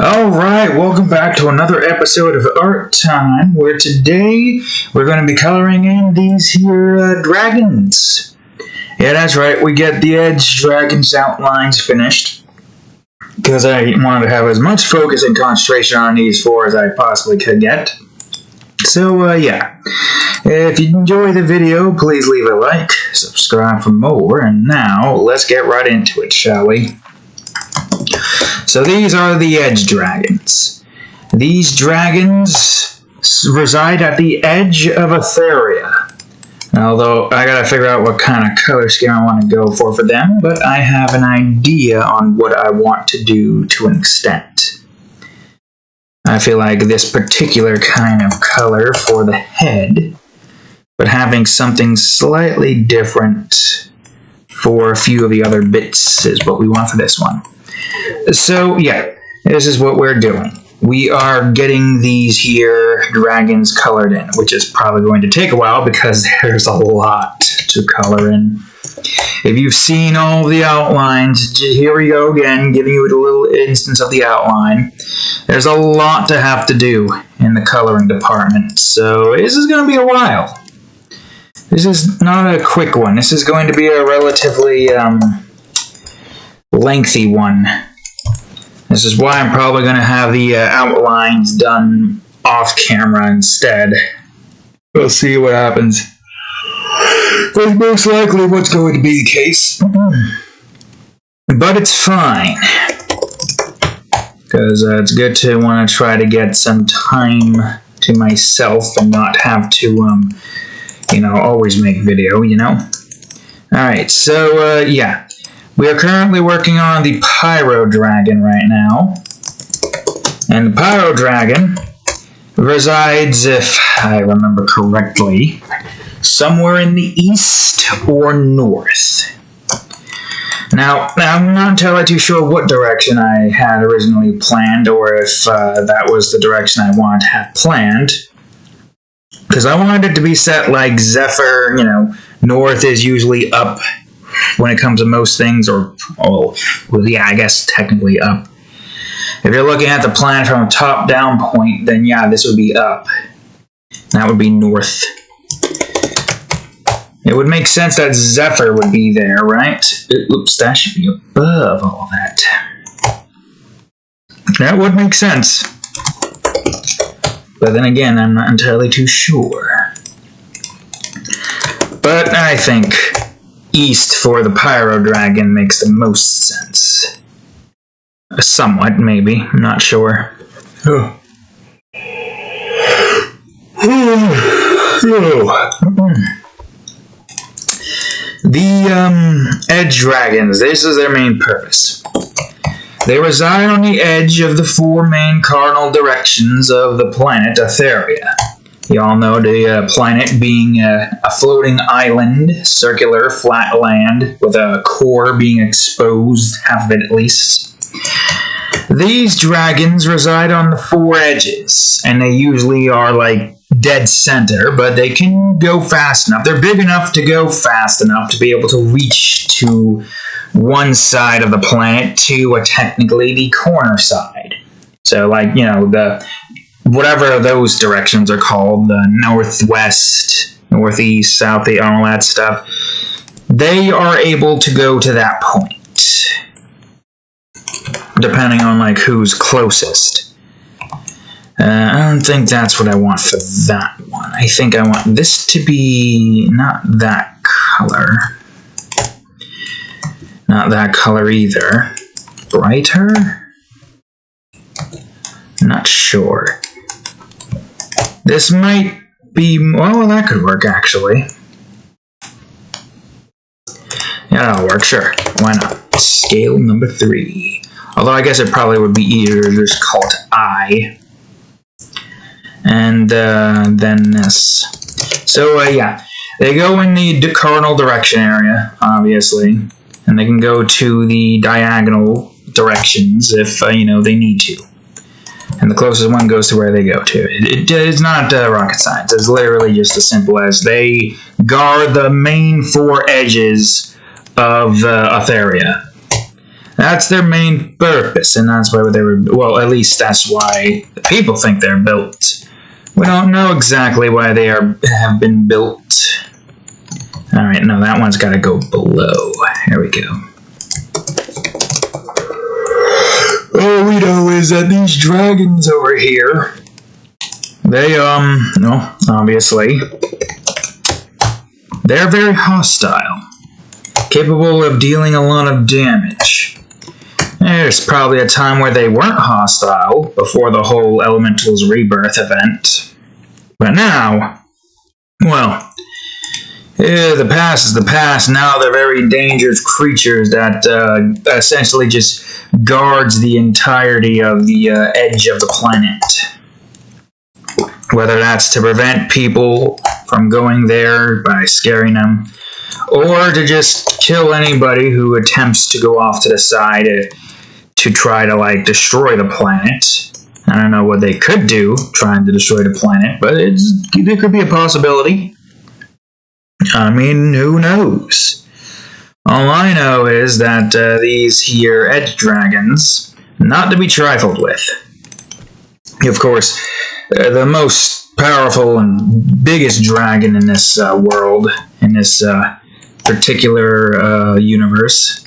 Alright, welcome back to another episode of Art Time, where today we're going to be coloring in these here dragons. Yeah, that's right, we get the Edge Dragon's outlines finished, because I wanted to have as much focus and concentration on these four as I possibly could get. So, yeah. If you enjoy the video, please leave a like, subscribe for more, and now let's get right into it, shall we? So these are the Edge Dragons. These dragons reside at the edge of Aetheria. Although, I gotta figure out what kind of color scheme I want to go for them, but I have an idea on what I want to do to an extent. I feel like this particular kind of color for the head, but having something slightly different for a few of the other bits is what we want for this one. So, yeah, this is what we're doing. We are getting these here dragons colored in, which is probably going to take a while because there's a lot to color in. If you've seen all the outlines, here we go again, giving you a little instance of the outline. There's a lot to have to do in the coloring department, so this is going to be a while. This is not a quick one. This is going to be a relatively lengthy one. This is why I'm probably going to have the outlines done off camera instead. We'll see what happens. That's most likely what's going to be the case. But it's fine. Because it's good to want to try to get some time to myself and not have to, always make video, Alright, so, yeah. We are currently working on the Pyro Dragon right now. And the Pyro Dragon resides, if I remember correctly, somewhere in the east or north. Now, I'm not entirely too sure what direction I had originally planned, or if that was the direction I wanted to have planned. Because I wanted it to be set like Zephyr, north is usually up when it comes to most things, I guess technically up. If you're looking at the planet from a top-down point, then yeah, this would be up. That would be north. It would make sense that Zephyr would be there, right? Oops, that should be above all that. That would make sense. But then again, I'm not entirely too sure. But I think east for the Pyro Dragon makes the most sense. Somewhat, maybe. I'm not sure. The Edge Dragons, this is their main purpose. They reside on the edge of the four main cardinal directions of the planet Aetheria. You all know the planet being a floating island, circular, flat land, with a core being exposed, half of it at least. These dragons reside on the four edges, and they usually are like dead center, but they can go fast enough. They're big enough to go fast enough to be able to reach to one side of the planet to technically the corner side. So, like, the whatever those directions are called, the northwest, northeast, southeast, all that stuff, they are able to go to that point. Depending on, like, who's closest. I don't think that's what I want for that one. I think I want this to be not that color. Not that color either. Brighter? Not sure. This might be... Well, that could work, actually. Yeah, that'll work, sure. Why not? Scale number 3. Although I guess it probably would be easier to just call it I. And then this. So, yeah. They go in the cardinal direction area, obviously. And they can go to the diagonal directions if, they need to. And the closest one goes to where they go to. It's not rocket science. It's literally just as simple as they guard the main four edges of Aetheria. That's their main purpose, and that's why they were, well, at least that's why the people think they're built. We don't know exactly why they have been built. Alright, no, that one's gotta go below. Here we go. All we know is that these dragons over here, they, no, obviously, they're very hostile, capable of dealing a lot of damage. There's probably a time where they weren't hostile before the whole Elementals Rebirth event. But now, well, the past is the past. Now they're very dangerous creatures that essentially just guards the entirety of the edge of the planet. Whether that's to prevent people from going there by scaring them, or to just kill anybody who attempts to go off to the side to try to, like, destroy the planet. I don't know what they could do trying to destroy the planet, but there could be a possibility. I mean, who knows? All I know is that these here edge dragons, not to be trifled with. Of course, the most powerful and biggest dragon in this world, in this particular universe,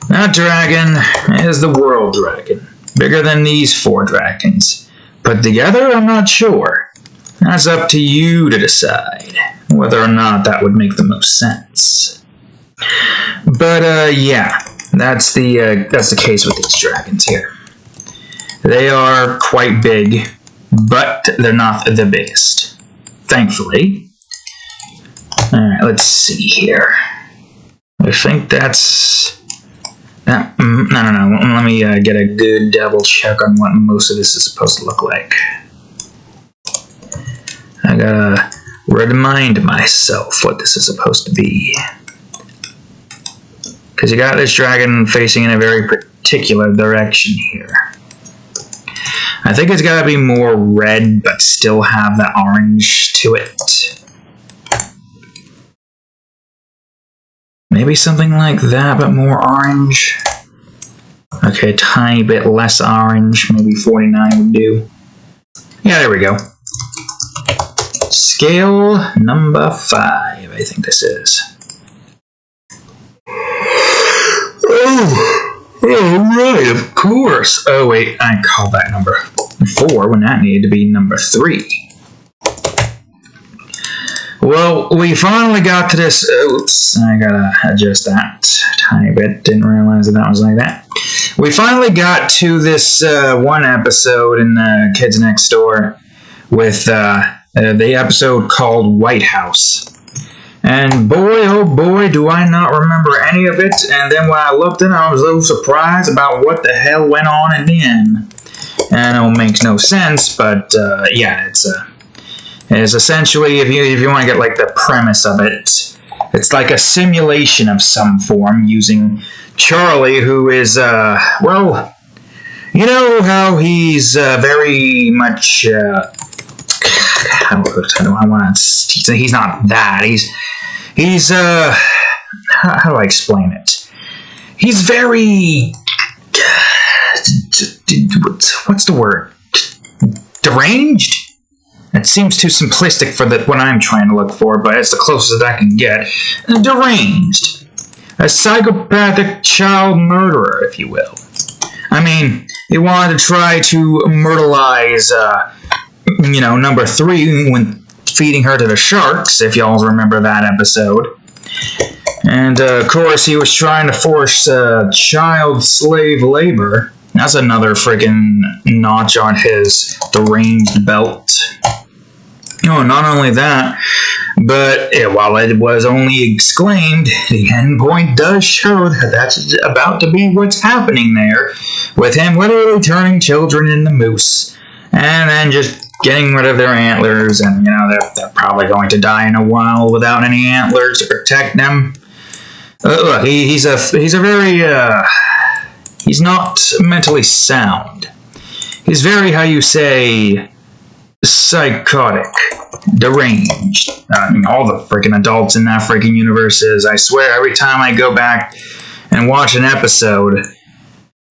that dragon is the World Dragon. Bigger than these 4 dragons. Put together, I'm not sure. That's up to you to decide whether or not that would make the most sense. But yeah, that's the case with these dragons here. They are quite big, but they're not the biggest, thankfully. Alright, let's see here. I think that's... no. Let me get a good double check on what most of this is supposed to look like. I gotta remind myself what this is supposed to be. Because you got this dragon facing in a very particular direction here. I think it's gotta be more red, but still have that orange to it. Maybe something like that, but more orange. Okay, a tiny bit less orange. Maybe 49 would do. Yeah, there we go. Scale number 5, I think this is. Oh, right, of course. Oh, wait, I called that number 4 when that needed to be number 3. Well, we finally got to this. Oops, I gotta adjust that a tiny bit. Didn't realize that was like that. We finally got to this one episode in Kids Next Door with the episode called White House. And boy, oh boy, do I not remember any of it. And then when I looked in, I was a little surprised about what the hell went on at the end. And it makes no sense, but yeah, it's essentially, if you want to get like the premise of it, it's like a simulation of some form using Charlie, who is, well, you know how he's very much, how do I want to, he's not that, he's, how do I explain it? He's very, what's the word? Deranged? It seems too simplistic for what I'm trying to look for, but it's the closest I can get. Deranged. A psychopathic child murderer, if you will. I mean, he wanted to try to myrtleize, number 3 when feeding her to the sharks, if y'all remember that episode. And, of course, he was trying to force child slave labor. That's another friggin' notch on his deranged belt. Oh, not only that, but while it was only exclaimed, the end point does show that that's about to be what's happening there, with him literally turning children into moose, and then just getting rid of their antlers, and, they're probably going to die in a while without any antlers to protect them. Look, he's not mentally sound. He's very, how you say, psychotic, deranged. All the freaking adults in that freaking universe is. I swear, every time I go back and watch an episode,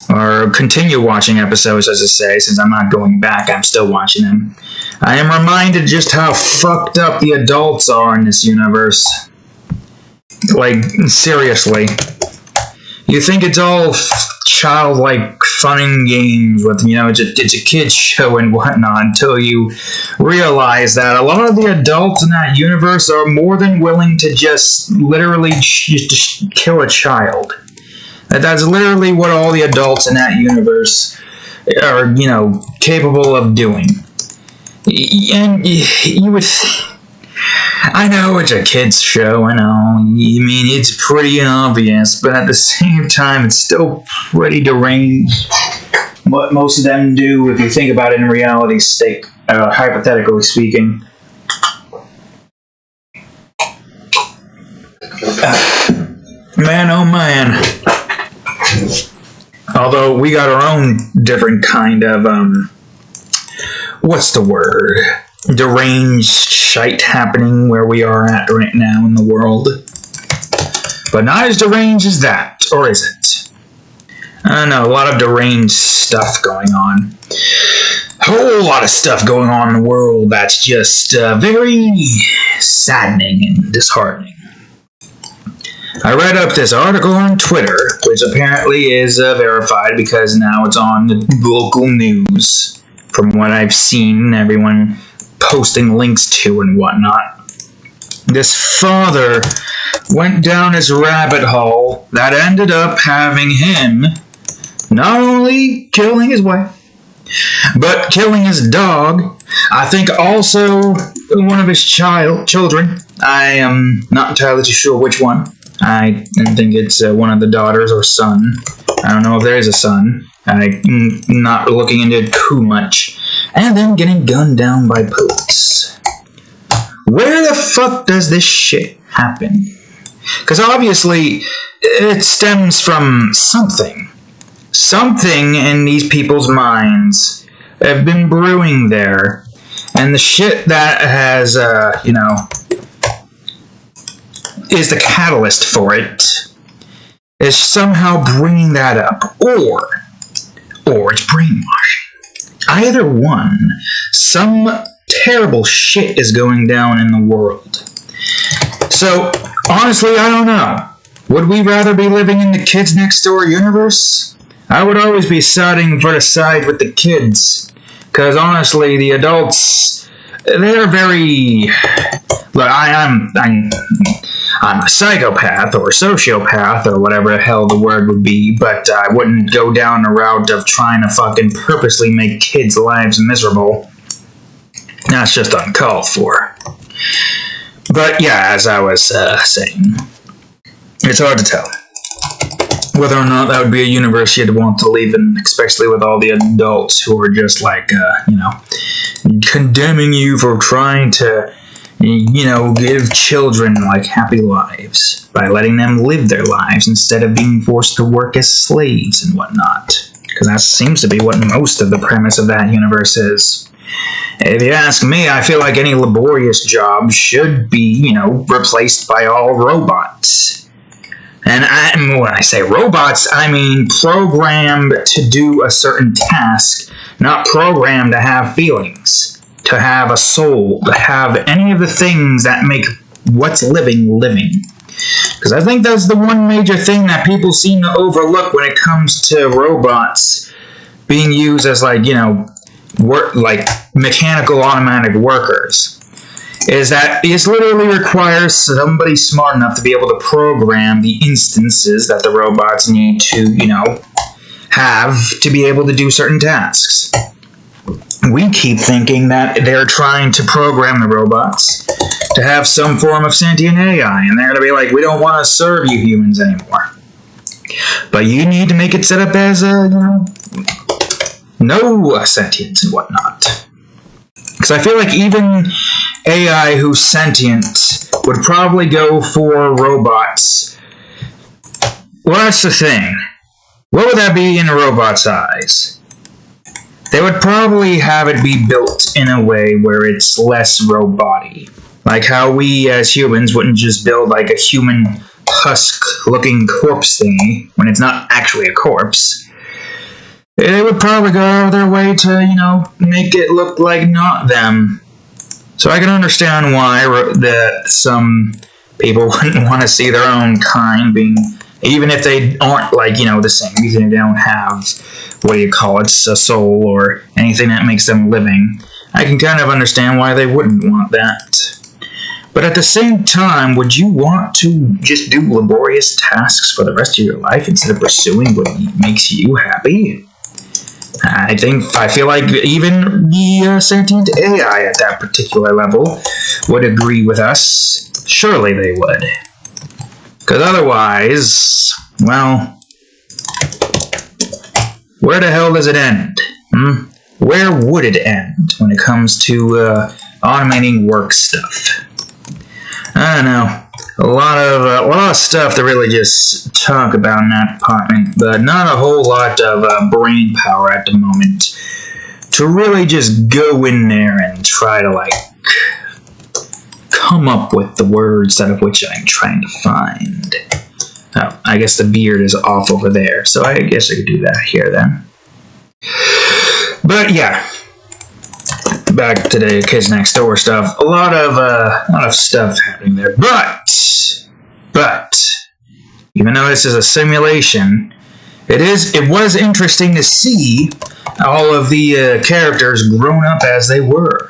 or continue watching episodes, as I say, since I'm not going back, I'm still watching them, I am reminded just how fucked up the adults are in this universe. Like, seriously. You think it's all childlike fun and games with, it's a kid's show and whatnot, until you realize that a lot of the adults in that universe are more than willing to just literally just kill a child. That's literally what all the adults in that universe are, capable of doing. And you would... I know it's a kid's show, I know. I mean, it's pretty obvious, but at the same time, it's still pretty deranged what most of them do if you think about it in reality state, hypothetically speaking. Man, oh man. Although we got our own different kind of, what's the word? Deranged shite happening where we are at right now in the world. But not as deranged as that, or is it? I don't know, a lot of deranged stuff going on. A whole lot of stuff going on in the world that's just very saddening and disheartening. I read up this article on Twitter, which apparently is verified because now it's on the local news. From what I've seen, everyone posting links to and whatnot. This father went down his rabbit hole that ended up having him not only killing his wife, but killing his dog. I think also one of his children. I am not entirely too sure which one. I think it's one of the daughters or son. I don't know if there is a son. I'm not looking into it too much. And then getting gunned down by police. Where the fuck does this shit happen? Because obviously, it stems from something. Something in these people's minds have been brewing there. And the shit that has, is the catalyst for it is somehow bringing that up. Or it's brainwashing. Either one, some terrible shit is going down in the world. So, honestly, I don't know. Would we rather be living in the kids next door universe? I would always be siding for the side with the kids. Because honestly, the adults, they're very... Look, I'm a psychopath or a sociopath or whatever the hell the word would be, but I wouldn't go down the route of trying to fucking purposely make kids' lives miserable. That's just uncalled for. But yeah, as I was saying, it's hard to tell whether or not that would be a universe you'd want to live in, especially with all the adults who are just like, condemning you for trying to give children, like, happy lives by letting them live their lives instead of being forced to work as slaves and whatnot. Because that seems to be what most of the premise of that universe is. If you ask me, I feel like any laborious job should be, replaced by all robots. And when I say robots, I mean programmed to do a certain task, not programmed to have feelings. To have a soul, to have any of the things that make what's living, living. Because I think that's the one major thing that people seem to overlook when it comes to robots being used as, mechanical automatic workers. Is that it literally requires somebody smart enough to be able to program the instances that the robots need to, have to be able to do certain tasks. We keep thinking that they're trying to program the robots to have some form of sentient AI, and they're going to be like, we don't want to serve you humans anymore. But you need to make it set up as, no sentience and whatnot. Because I feel like even AI who's sentient would probably go for robots. Well, that's the thing. What would that be in a robot's eyes? They would probably have it be built in a way where it's less robot-y. Like how we as humans wouldn't just build like a human husk-looking corpse thingy when it's not actually a corpse. they would probably go out of their way to, make it look like not them. So I can understand why that some people wouldn't want to see their own kind being, even if they aren't the same, even if they don't have, a soul or anything that makes them living. I can kind of understand why they wouldn't want that. But at the same time, would you want to just do laborious tasks for the rest of your life instead of pursuing what makes you happy? I feel like even the sentient AI at that particular level would agree with us. Surely they would. Because otherwise, well, where the hell does it end? Where would it end when it comes to automating work stuff? I don't know. A lot of stuff to really just talk about in that department, but not a whole lot of brain power at the moment to really just go in there and try to come up with the words out of which I'm trying to find. Oh, I guess the beard is off over there, so I guess I could do that here then. But yeah, back to the Kids Next Door stuff. A lot of stuff happening there. But even though this is a simulation, it was interesting to see all of the characters grown up as they were.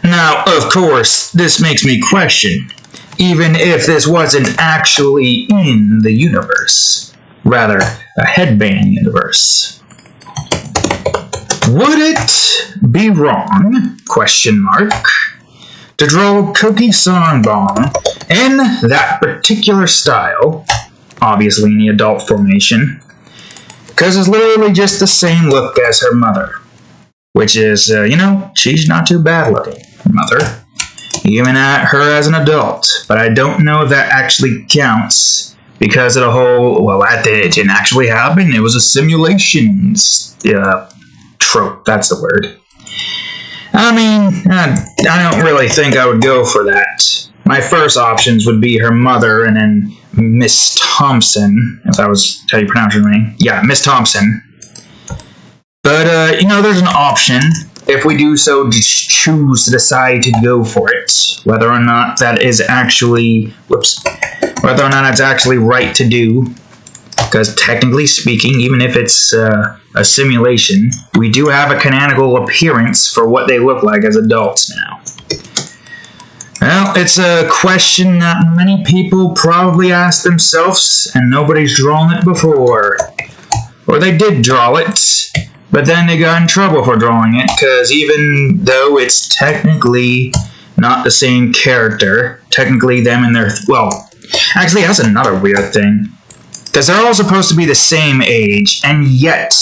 Now, of course, this makes me question, even if this wasn't actually in the universe, rather a headband universe. Would it be wrong, to draw Cookie Songbong in that particular style, obviously in the adult formation, because it's literally just the same look as her mother, which is, she's not too bad looking, her mother, even at her as an adult, but I don't know if that actually counts, because of the whole, it didn't actually happen, it was a simulation, trope, that's the word. I mean, I don't really think I would go for that. My first options would be her mother and then Miss Thompson, if that was how you pronounce her name. Yeah, Miss Thompson. But, there's an option, if we do so choose to decide to go for it, whether or not that is actually, whether or not it's actually right to do. Because technically speaking, even if it's a simulation, we do have a canonical appearance for what they look like as adults now. Well, it's a question that many people probably ask themselves, and nobody's drawn it before. Or they did draw it, but then they got in trouble for drawing it, because even though it's technically not the same character, technically them and their... actually, that's another weird thing. Because they're all supposed to be the same age, and yet,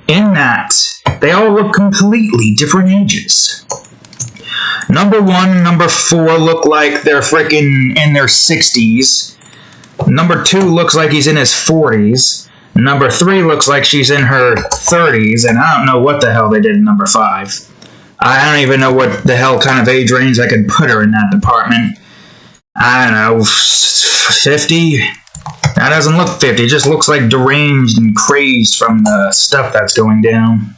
in that, they all look completely different ages. Number 1 and number 4 look like they're frickin' in their 60s. Number 2 looks like he's in his 40s. Number 3 looks like she's in her 30s, and I don't know what the hell they did in number 5. I don't even know what the hell kind of age range I could put her in that department. I don't know, 50? That doesn't look 50, it just looks like deranged and crazed from the stuff that's going down.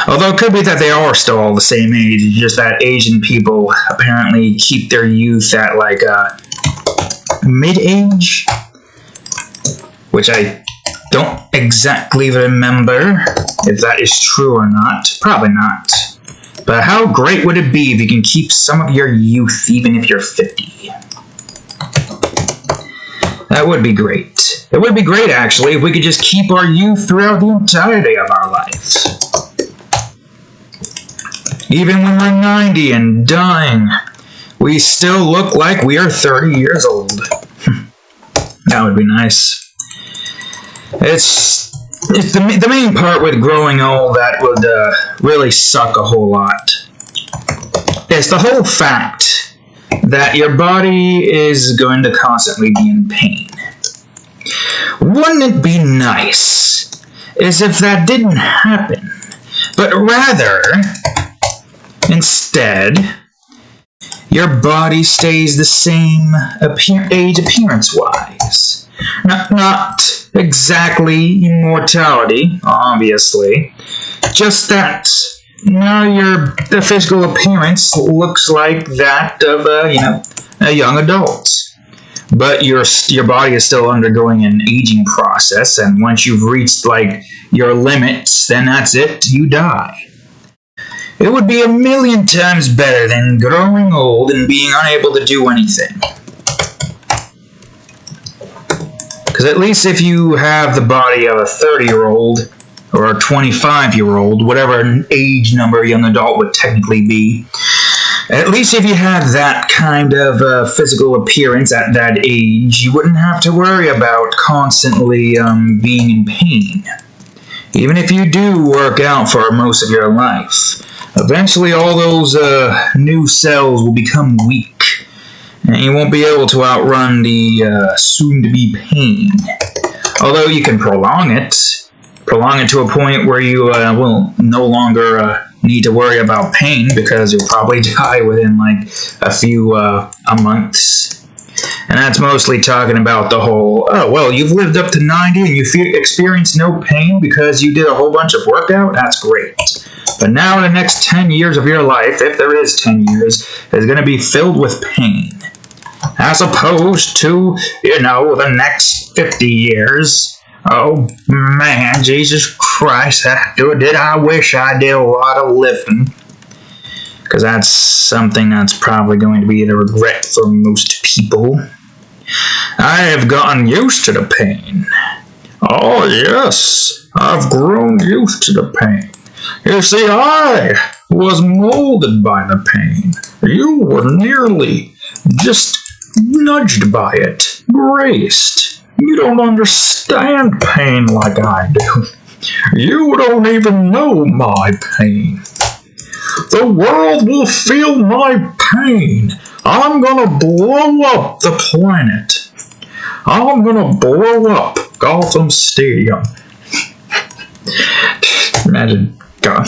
Although it could be that they are still all the same age, it's just that Asian people apparently keep their youth at mid-age, which I don't exactly remember if that is true or not. Probably not. But how great would it be if you can keep some of your youth even if you're 50? That would be great. It would be great, actually, if we could just keep our youth throughout the entirety of our lives. Even when we're 90 and dying, we still look like we are 30 years old. That would be nice. It's the main part with growing old that would really suck a whole lot. It's the whole fact that your body is going to constantly be in pain. Wouldn't it be nice as if that didn't happen, but rather, instead, your body stays the same age appearance-wise? Not exactly immortality, obviously. Just that now the physical appearance looks like that of a young adult. But your body is still undergoing an aging process, and once you've reached like your limits, then that's it, you die. It would be 1,000,000 times better than growing old and being unable to do anything. Because at least if you have the body of a 30-year-old or a 25-year-old, whatever age number a young adult would technically be, at least if you had that kind of physical appearance at that age, you wouldn't have to worry about constantly being in pain. Even if you do work out for most of your life, eventually all those new cells will become weak, and you won't be able to outrun the soon-to-be pain. Although you can prolong it to a point where you will no longer need to worry about pain, because you'll probably die within like a few months. And that's mostly talking about the whole, oh, well, you've lived up to 90 and you experience no pain because you did a whole bunch of workout? That's great. But now the next 10 years of your life, if there is 10 years, is going to be filled with pain. As opposed to, the next 50 years. Oh, man, Jesus Christ, did I wish I did a lot of living. Because that's something that's probably going to be the regret for most people. I have gotten used to the pain. Oh, yes, I've grown used to the pain. You see, I was molded by the pain. You were nearly just nudged by it, graced. You don't understand pain like I do. You don't even know my pain. The world will feel my pain. I'm gonna blow up the planet. I'm gonna blow up Gotham Stadium. Imagine, God,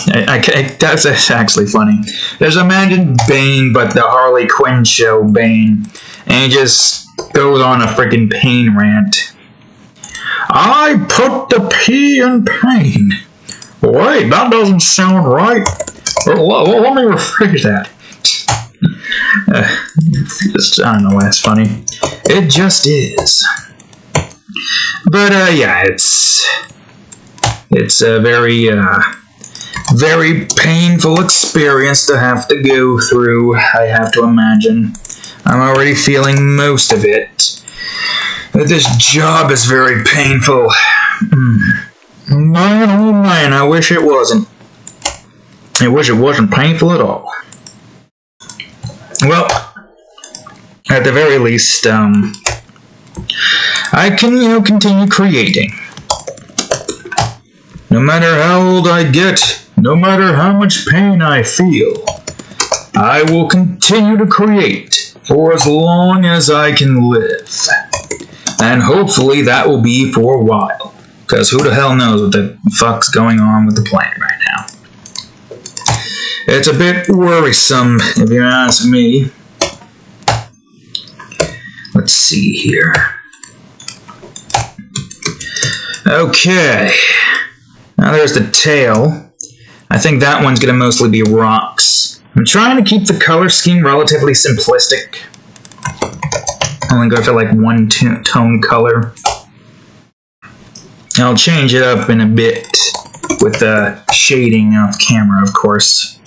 that's actually funny. There's Imagine Bane, but the Harley Quinn show Bane, and he just goes on a freaking pain rant. I put the P in pain. Wait, that doesn't sound right. Let me rephrase that. I don't know why it's funny. It just is. But yeah, it's a very very painful experience to have to go through, I have to imagine. I'm already feeling most of it. This job is very painful. Man, oh man, I wish it wasn't. I wish it wasn't painful at all. Well, at the very least, I can, continue creating. No matter how old I get, no matter how much pain I feel, I will continue to create for as long as I can live. And hopefully that will be for a while. Because who the hell knows what the fuck's going on with the planet right now. It's a bit worrisome, if you ask me. Let's see here. Okay. Now there's the tail. I think that one's going to mostly be rocks. I'm trying to keep the color scheme relatively simplistic. I'm going to go for like one tone color. I'll change it up in a bit with the shading off camera, of course.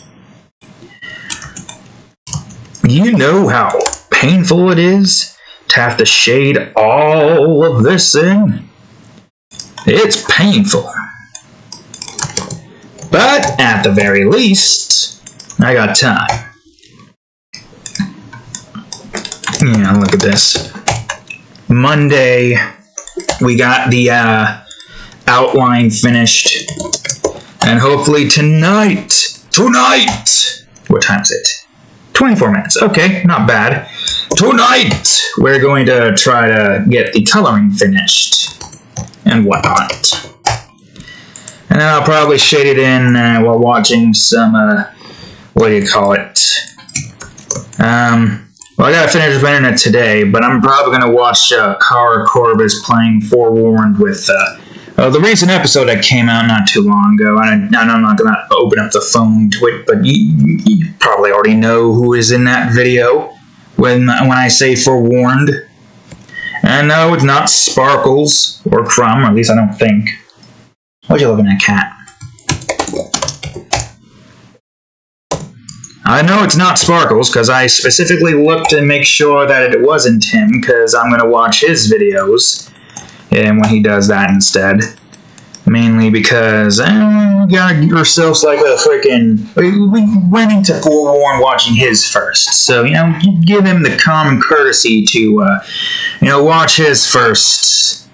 You know how painful it is to have to shade all of this in? It's painful. But at the very least, I got time. Yeah, look at this. Monday, we got the outline finished. And hopefully tonight, what time is it? 24 minutes. Okay, not bad. Tonight, we're going to try to get the coloring finished and whatnot. And then I'll probably shade it in while watching some, Well, I gotta finish the internet today, but I'm probably gonna watch Kara Corvus playing Forewarned with the recent episode that came out not too long ago. And I'm not gonna open up the phone to it, but you probably already know who is in that video when I say Forewarned. And no, it's not Sparkles or Crumb, or at least I don't think. Why'd you looking at cat? I know it's not Sparkles, because I specifically looked to make sure that it wasn't him, because I'm going to watch his videos and when he does that instead. Mainly because, you got yourselves like a freaking... We went into Forewarned watching his first, so, you give him the common courtesy to, watch his first.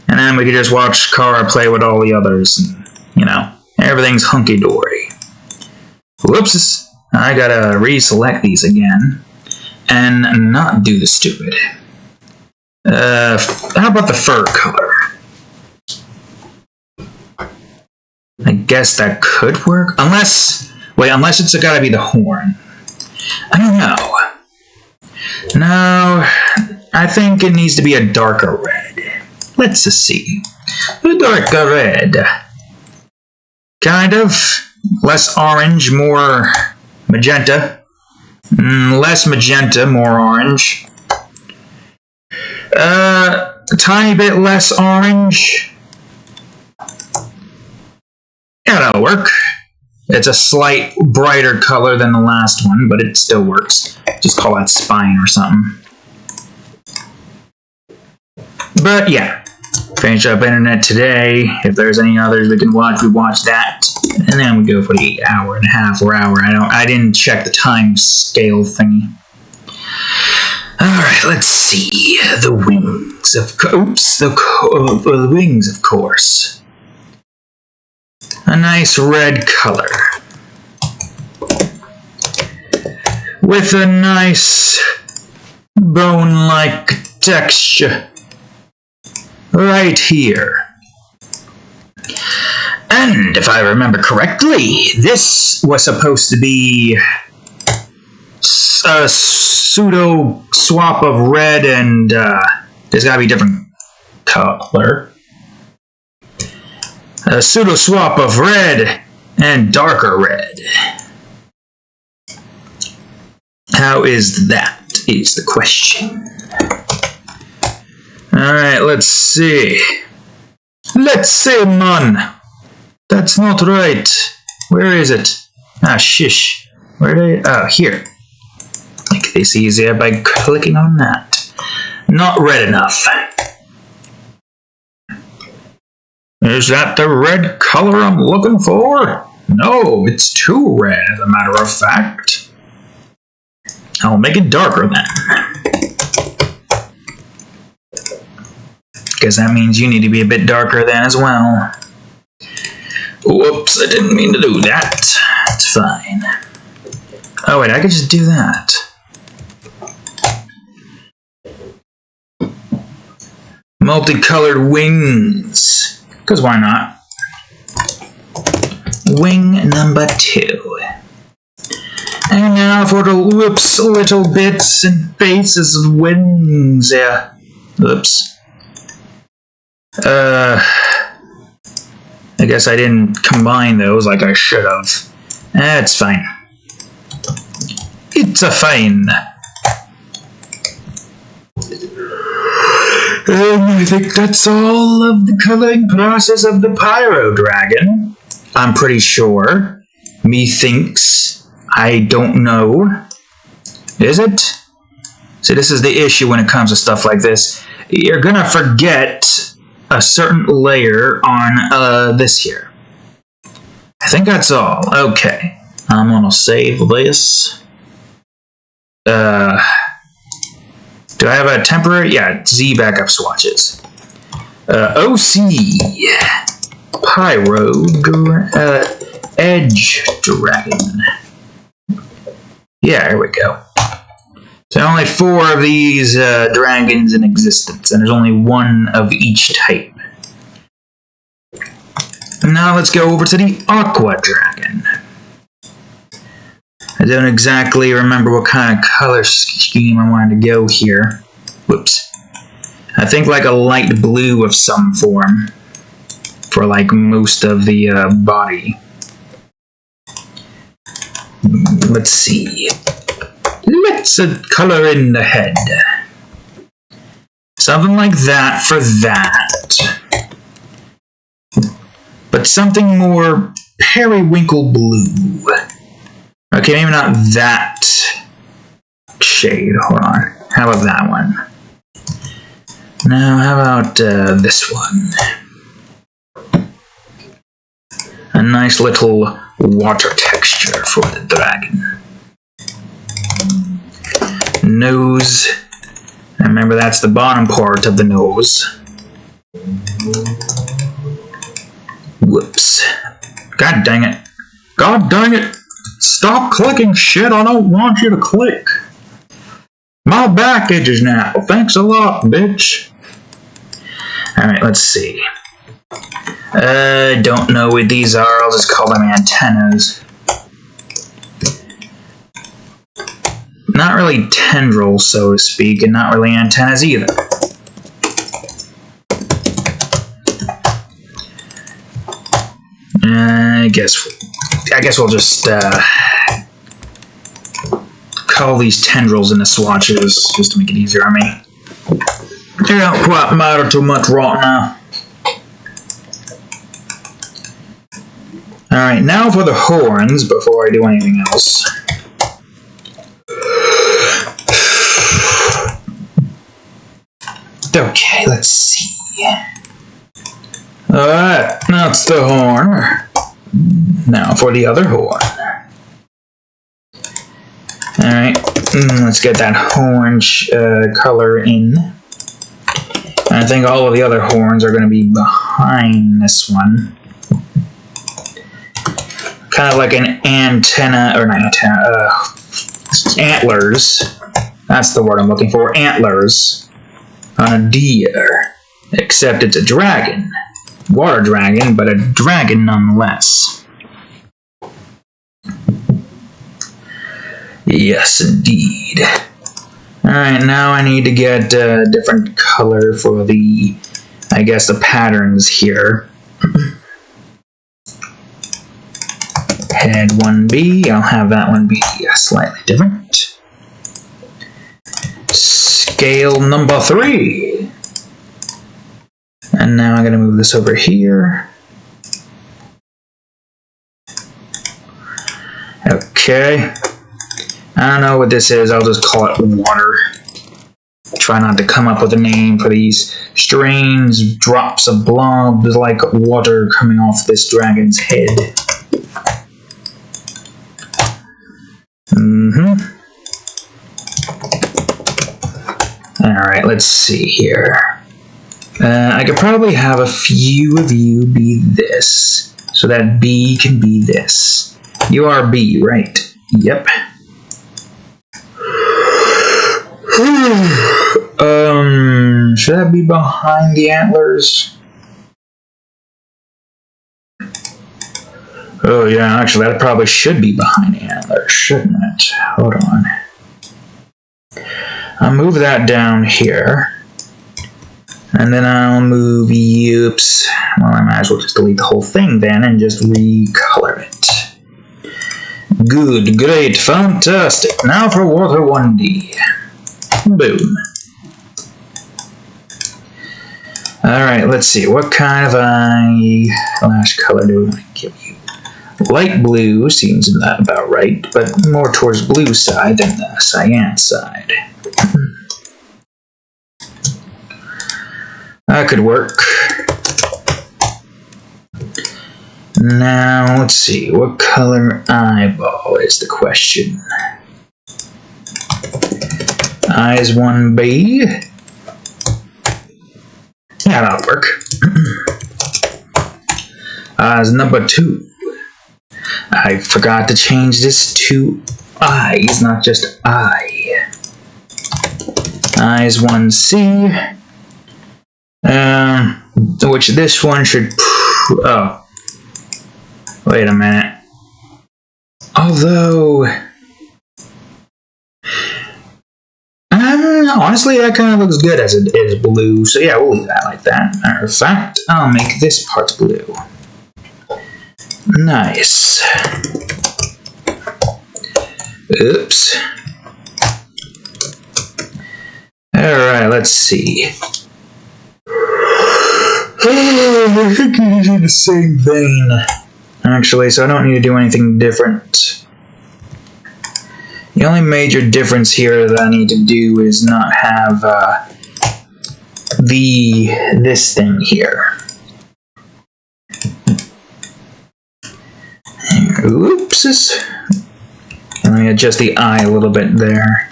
And then we could just watch Kara play with all the others, and, everything's hunky-dory. Whoops. I gotta reselect these again, and not do the stupid. How about the fur color? I guess that could work, unless it's gotta be the horn. I don't know. No, I think it needs to be a darker red. Let's just see. A darker red. Kind of. Less orange, more... magenta. Less magenta, more orange. A tiny bit less orange. Yeah, that'll work. It's a slight brighter color than the last one, but it still works. Just call that spine or something. But yeah, finish up internet today. If there's any others we can watch, we watch that. And then we go for the hour and a half or hour. I didn't check the time scale thingy. Alright, let's see. The wings of... the wings, of course. A nice red color. With a nice bone-like texture. Right here. And if I remember correctly, this was supposed to be a pseudo swap of red and there's gotta be a different color. A pseudo swap of red and darker red. How is that? Is the question. Alright, let's see. Let's see, man. That's not right. Where is it? Ah, shish. Where did I... Oh, here. Make this easier by clicking on that. Not red enough. Is that the red color I'm looking for? No, it's too red, as a matter of fact. I'll make it darker then. Guess that means you need to be a bit darker then as well. Whoops, I didn't mean to do that. It's fine. Oh wait, I could just do that. Multicolored wings. Because why not? Wing number 2. And now for the whoops little bits and faces of wings there. Whoops. I guess I didn't combine those like I should have. That's fine. It's a fine. And I think that's all of the coloring process of the Pyro Dragon. I'm pretty sure. Methinks. I don't know. Is it? See, this is the issue when it comes to stuff like this. You're gonna forget a certain layer on this here. I think that's all. Okay. I'm gonna save this. Do I have a temporary? Yeah, Z backup swatches. OC. Pyro Edge Dragon. Yeah, here we go. So only 4 of these dragons in existence, and there's only 1 of each type. Now let's go over to the Aqua Dragon. I don't exactly remember what kind of color scheme I wanted to go here. Whoops. I think like a light blue of some form for like most of the body. Let's see. Let's color in the head. Something like that for that. But something more periwinkle blue. Okay, maybe not that shade. Hold on. How about that one? Now, how about this one? A nice little water texture for the dragon. Nose. Remember, that's the bottom part of the nose. Whoops. God dang it. God dang it! Stop clicking shit I don't want you to click. My back itches now. Thanks a lot, bitch. Alright, let's see. Don't know what these are. I'll just call them antennas. Not really tendrils, so to speak, and not really antennas either. I guess we'll just call these tendrils into swatches just to make it easier on me. They don't quite matter too much right now. Alright, now for the horns before I do anything else. Okay, let's see. Alright, that's the horn. Now for the other horn. Alright, let's get that horn color in. And I think all of the other horns are going to be behind this one. Kind of like an antenna, or not antenna, antlers. That's the word I'm looking for, antlers. On a deer. Except it's a dragon. Water dragon, but a dragon nonetheless. Yes, indeed. Alright, now I need to get a different color for the, I guess, the patterns here. Head 1B, I'll have that one be slightly different. Scale number 3. And now I'm going to move this over here. Okay. I don't know what this is, I'll just call it water. Try not to come up with a name for these strange drops of blobs like water coming off this dragon's head. Alright, let's see here. I could probably have a few of you be this, so that B can be this. You are B, right? Yep. Should that be behind the antlers? Oh yeah, actually that probably should be behind the antlers, shouldn't it? Hold on. I'll move that down here. And then I'll move, oops. Well, I might as well just delete the whole thing then and just recolor it. Good, great, fantastic. Now for water 1D. Boom. Alright, let's see. What kind of eyelash color do we want to give you? Light blue seems about right, but more towards blue side than the cyan side. That could work. Now, let's see. What color eyeball is the question? Eyes 1B. Yeah, that'll work. Eyes number 2. I forgot to change this to eyes, not just eye. Eyes 1C. Which this one should... Oh. Wait a minute. Although... honestly, that kind of looks good as it is blue. So yeah, we'll leave that like that. Matter of fact, I'll make this part blue. Nice. Oops. Alright, let's see. I think he's in the same vein, actually, so I don't need to do anything different. The only major difference here that I need to do is not have this thing here. Oops. Let me adjust the eye a little bit there.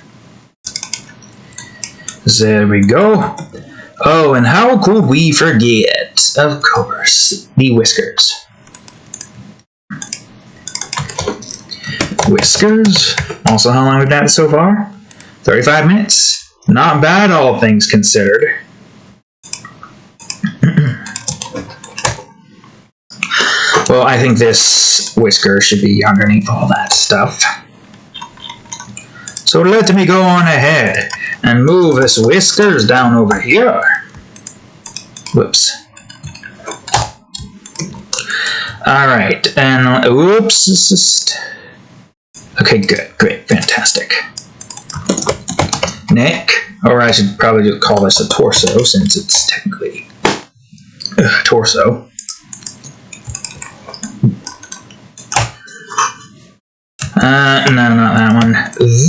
There we go. Oh, and how could we forget? Of course, the Whiskers. Whiskers. Also, how long we've done it so far? 35 minutes. Not bad, all things considered. Well, I think this Whisker should be underneath all that stuff. So let me go on ahead and move this Whiskers down over here. Whoops. Alright, and whoops. Okay, good, great, fantastic. Neck, or I should probably just call this a torso since it's technically a torso. No, not that one.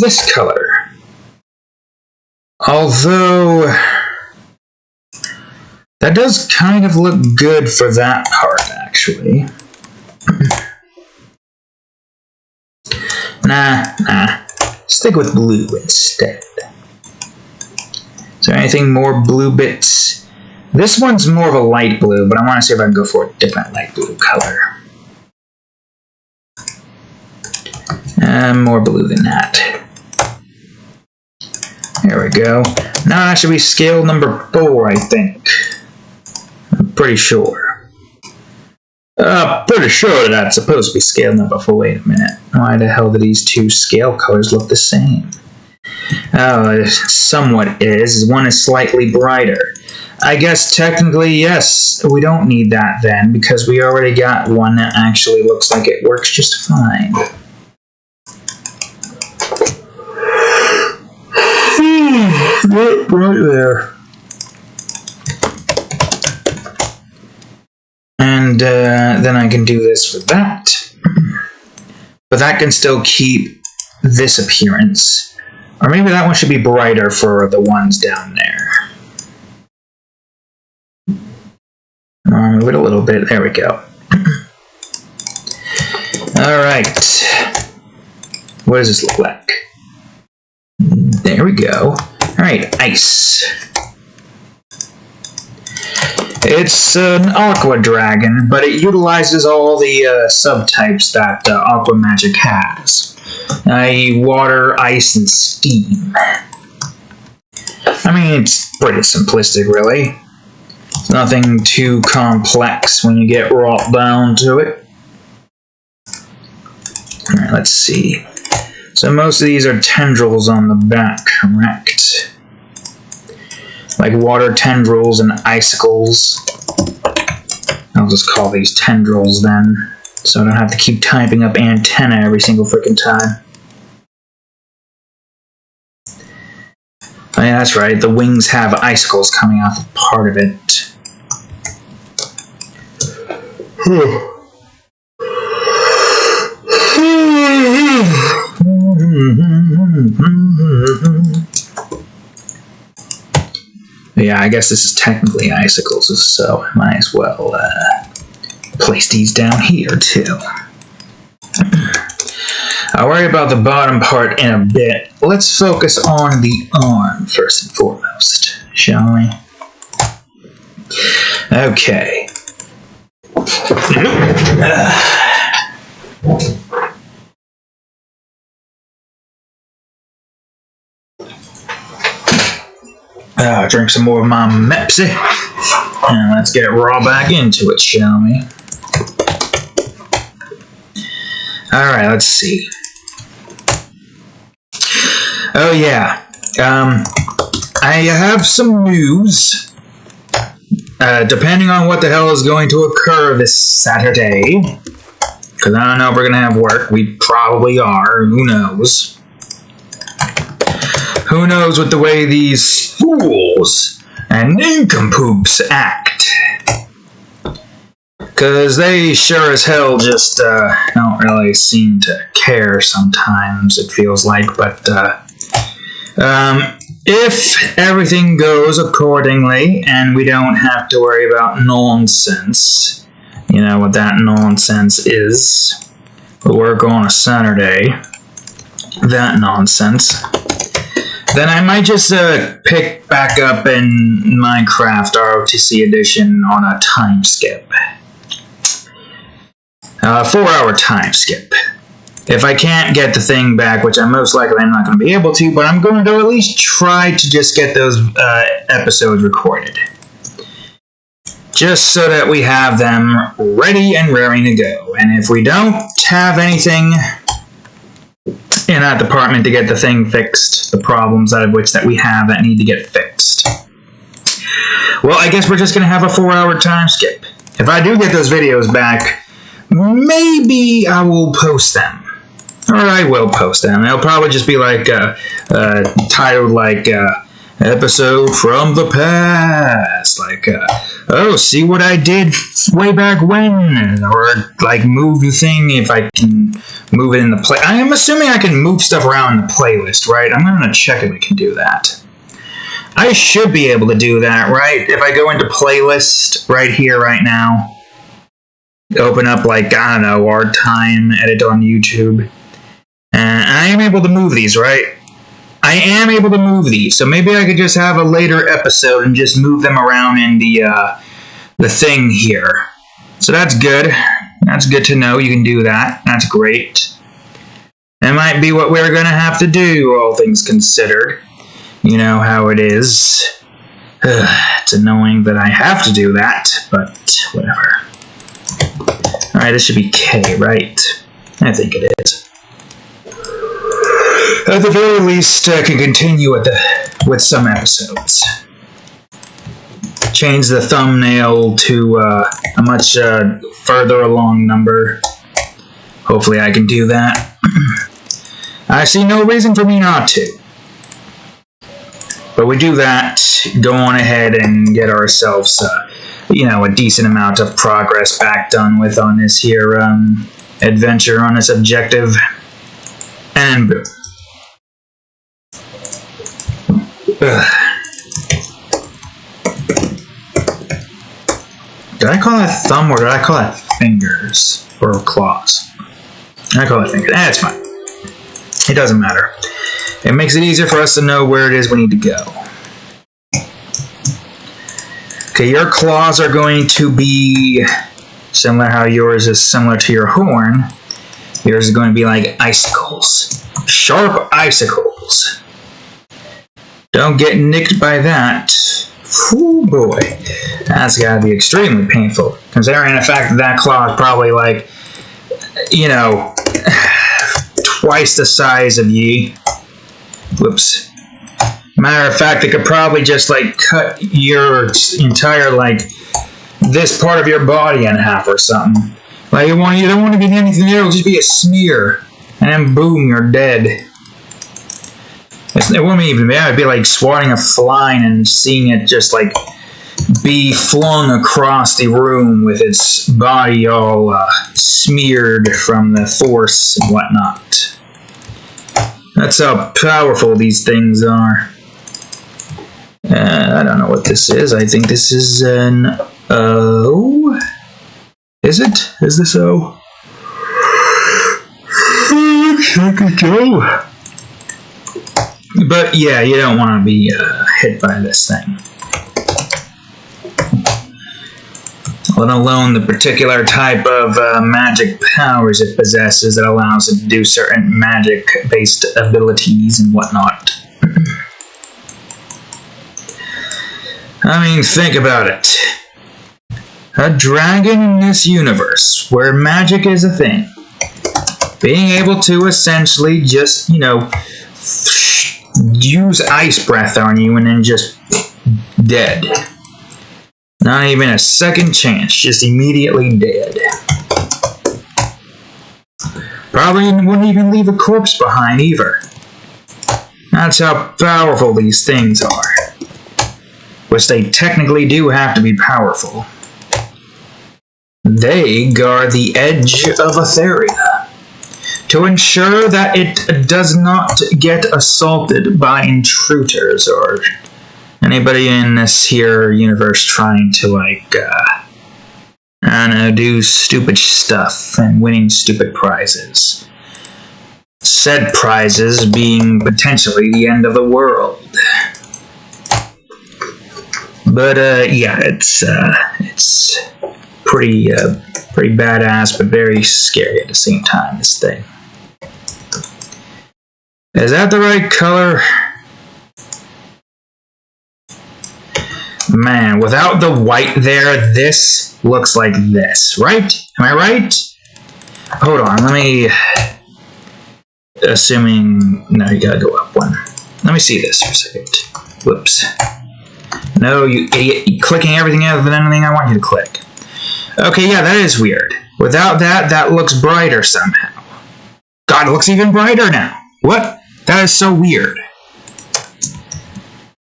This color. Although, that does kind of look good for that part, actually. Nah. Stick with blue instead. Is there anything more blue bits? This one's more of a light blue, but I want to see if I can go for a different light blue color. More blue than that. There we go. Now that should be scale number 4, I think. I'm pretty sure. Pretty sure that's supposed to be scale number 4. Wait a minute. Why the hell do these two scale colors look the same? Oh, it somewhat is. One is slightly brighter. I guess technically, yes, we don't need that then, because we already got one that actually looks like it works just fine. Right there. And then I can do this for that. But that can still keep this appearance. Or maybe that one should be brighter for the ones down there. Move it a little bit. There we go. Alright. What does this look like? There we go. Alright, ice. It's an Aqua Dragon, but it utilizes all the subtypes that Aqua Magic has. I.e. water, ice, and steam. I mean, it's pretty simplistic, really. It's nothing too complex when you get right down to it. Alright, let's see. So most of these are tendrils on the back, correct? Like water tendrils and icicles. I'll just call these tendrils then, so I don't have to keep typing up antenna every single freaking time. Oh yeah, that's right, the wings have icicles coming off of part of it. Yeah, I guess this is technically icicles, so I might as well place these down here too. I'll worry about the bottom part in a bit. Let's focus on the arm first and foremost, shall we? Okay. Drink some more of my Mepsi, and let's get raw back into it, shall we? Alright, let's see. Oh yeah, I have some news. Depending on what the hell is going to occur this Saturday, because I don't know if we're going to have work. We probably are. Who knows? Who knows with the way these fools and nincompoops act. Because they sure as hell just don't really seem to care sometimes, it feels like. But if everything goes accordingly and we don't have to worry about nonsense, you know what that nonsense is, we work on a Saturday, that nonsense, then I might just pick back up in Minecraft ROTC Edition on a time skip. 4-hour time skip. If I can't get the thing back, which I'm most likely not going to be able to, but I'm going to at least try to just get those episodes recorded. Just so that we have them ready and raring to go. And if we don't have anything in that department to get the thing fixed, the problems out of which that we have that need to get fixed, well, I guess we're just going to have a 4-hour time skip. If I do get those videos back, maybe I will post them. Or I will post them. They'll probably just be like titled like episode from the past, like oh, see what I did way back when, or like move the thing if I can move it in the play. I am assuming I can move stuff around in the playlist, right? I'm gonna check if I can do that. I should be able to do that, right? If I go into playlist right here, right now, open up like, I don't know, our time edit on YouTube. And I am able to move these, right? I am able to move these, so maybe I could just have a later episode and just move them around in the thing here. So that's good. That's good to know you can do that. That's great. That might be what we're going to have to do, all things considered. You know how it is. It's annoying that I have to do that, but whatever. Alright, this should be K, right? I think it is. At the very least, I can continue with some episodes. Change the thumbnail to a much further along number. Hopefully I can do that. I see no reason for me not to. But we do that, go on ahead and get ourselves, you know, a decent amount of progress back done with on this here adventure, on this objective. And boom. Did I call that thumb or did I call that fingers or claws? I call it fingers. That's fine. It doesn't matter. It makes it easier for us to know where it is we need to go. Okay, your claws are going to be similar how yours is similar to your horn. Yours is going to be like icicles. Sharp icicles. Don't get nicked by that. Whew, boy. That's gotta be extremely painful. Considering the fact that that claw is probably like, you know, twice the size of ye. Whoops. Matter of fact, it could probably just like cut your entire, like, this part of your body in half or something. Like, you don't want to get anything there, it'll just be a smear. And then boom, you're dead. It wouldn't even be, it'd be like swatting a fly and seeing it just like be flung across the room with its body all smeared from the force and whatnot. That's how powerful these things are. I don't know what this is. I think this is an O. Is it? Is this O? Looks like it's O. But yeah, you don't want to be hit by this thing. Let alone the particular type of magic powers it possesses that allows it to do certain magic-based abilities and whatnot. I mean, think about it. A dragon in this universe, where magic is a thing. Being able to essentially just, you know, use ice breath on you and then just dead. Not even a second chance, just immediately dead. Probably wouldn't even leave a corpse behind either. That's how powerful these things are. Which they technically do have to be powerful. They guard the edge of Aetheria to ensure that it does not get assaulted by intruders or anybody in this here universe trying to, like, I don't know, do stupid stuff and winning stupid prizes. Said prizes being potentially the end of the world. But, yeah, it's pretty badass, but very scary at the same time, this thing. Is that the right color? Man, without the white there, this looks like this, right? Am I right? Hold on, let me... Assuming... No, you gotta go up one. Let me see this for a second. Whoops. No, you idiot. You're clicking everything other than anything I want you to click. Okay, yeah, that is weird. Without that, that looks brighter somehow. God, it looks even brighter now. What? That is so weird.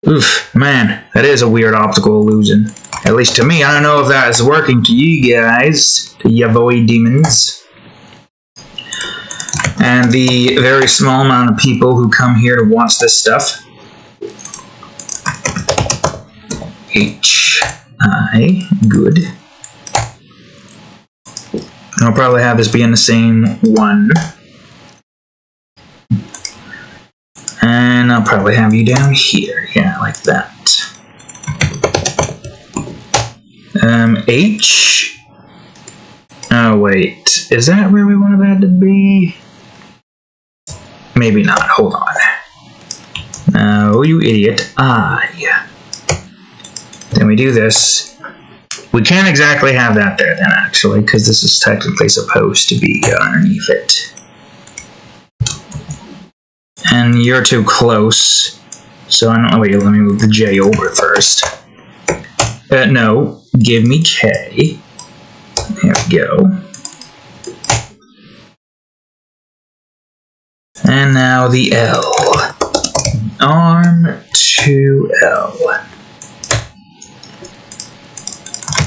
Oof, man, that is a weird optical illusion. At least to me. I don't know if that is working to you guys, to ya boy demons. And the very small amount of people who come here to watch this stuff. H-I, good. I'll probably have this be in the same one. And I'll probably have you down here. Yeah, like that. H. Oh, wait. Is that where we wanted that to be? Maybe not. Hold on. No, you idiot. I. Then we do this. We can't exactly have that there then, actually, because this is technically supposed to be underneath it. And you're too close, so I don't know. Wait, let me move the J over first. No, give me K. There we go. And now the L. Arm to L.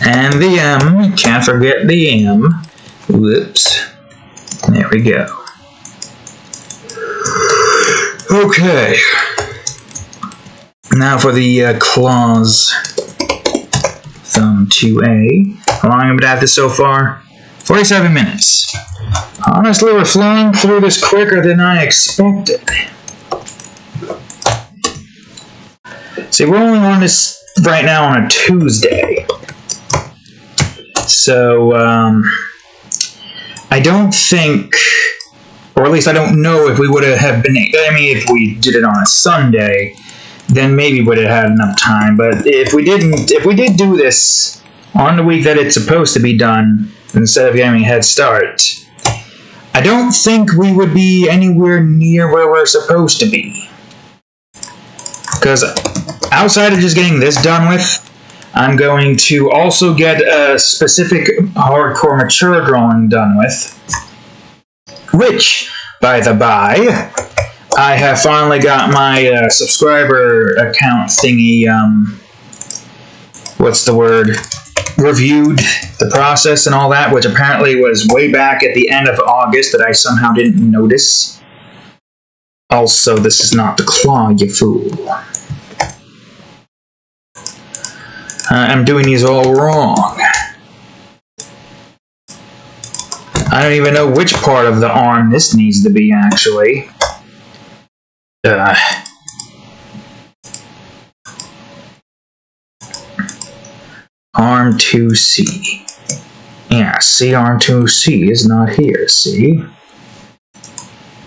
And the M. Can't forget the M. Whoops. There we go. Okay. Now for the claws. Thumb 2A. How long have I been at this so far? 47 minutes. Honestly, we're flying through this quicker than I expected. See, we're only on this right now on a Tuesday. So, I don't think, or at least I don't know if we would have been, I mean, if we did it on a Sunday, then maybe would have had enough time. But if we did do this on the week that it's supposed to be done, instead of getting a head start, I don't think we would be anywhere near where we're supposed to be. Because outside of just getting this done with, I'm going to also get a specific hardcore mature drawing done with. Which, by the by, I have finally got my subscriber account thingy, what's the word, reviewed the process and all that, which apparently was way back at the end of August that I somehow didn't notice. Also, this is not the claw, you fool. I'm doing these all wrong. I don't even know which part of the arm this needs to be, actually. Arm 2C. Yeah, see, arm 2C is not here, see?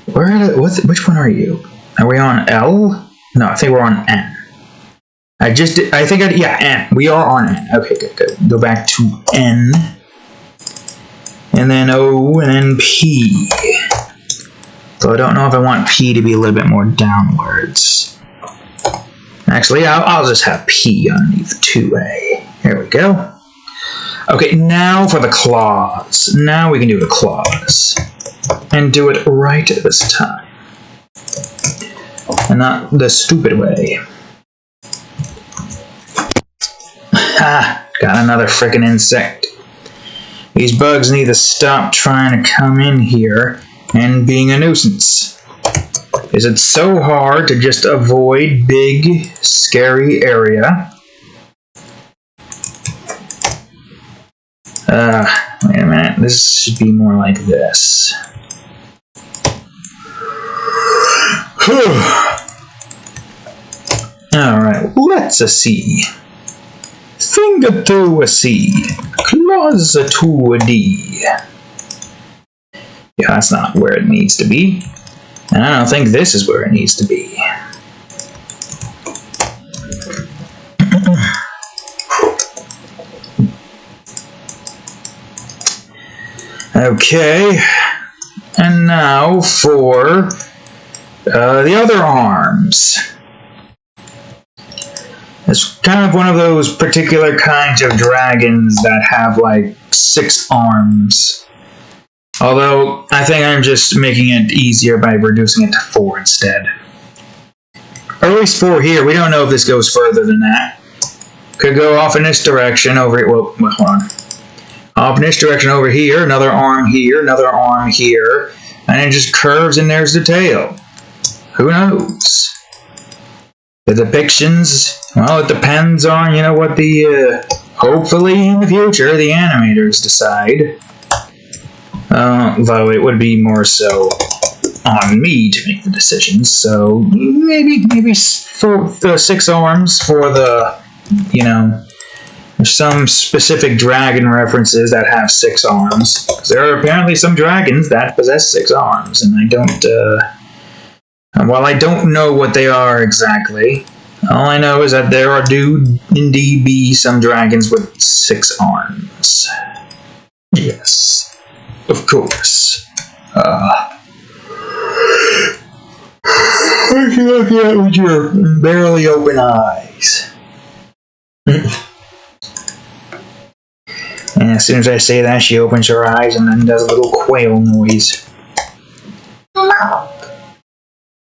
Which one are you? Are we on L? No, I think we're on N. Yeah, N. We are on N. Okay, good. Go back to N. And then O, and then P. So I don't know if I want P to be a little bit more downwards. Actually, I'll just have P underneath 2A. There we go. Okay, now for the claws. Now we can do the claws. And do it right this time. And not the stupid way. Ha! Got another frickin' insect. These bugs need to stop trying to come in here and being a nuisance. Is it so hard to just avoid big, scary area? Wait a minute. This should be more like this. Alright, let's see. Finger to a C, claws to a D. Yeah, that's not where it needs to be. And I don't think this is where it needs to be. Okay, and now for the other arms. It's kind of one of those particular kinds of dragons that have like 6 arms. Although, I think I'm just making it easier by reducing it to 4 instead. Or at least 4 here. We don't know if this goes further than that. Could go off in this direction over here. Well, hold on. Off in this direction over here, another arm here, and it just curves and there's the tail. Who knows? The depictions, well, it depends on, you know, what the, hopefully in the future, the animators decide. Though it would be more so on me to make the decisions, so maybe for the 6 arms for the, you know, there's some specific dragon references that have 6 arms. There are apparently some dragons that possess 6 arms, and I don't, while I don't know what they are exactly, all I know is that there do indeed be some dragons with 6 arms. Yes, of course. What are you looking at with your barely open eyes? And as soon as I say that, she opens her eyes and then does a little quail noise. Well,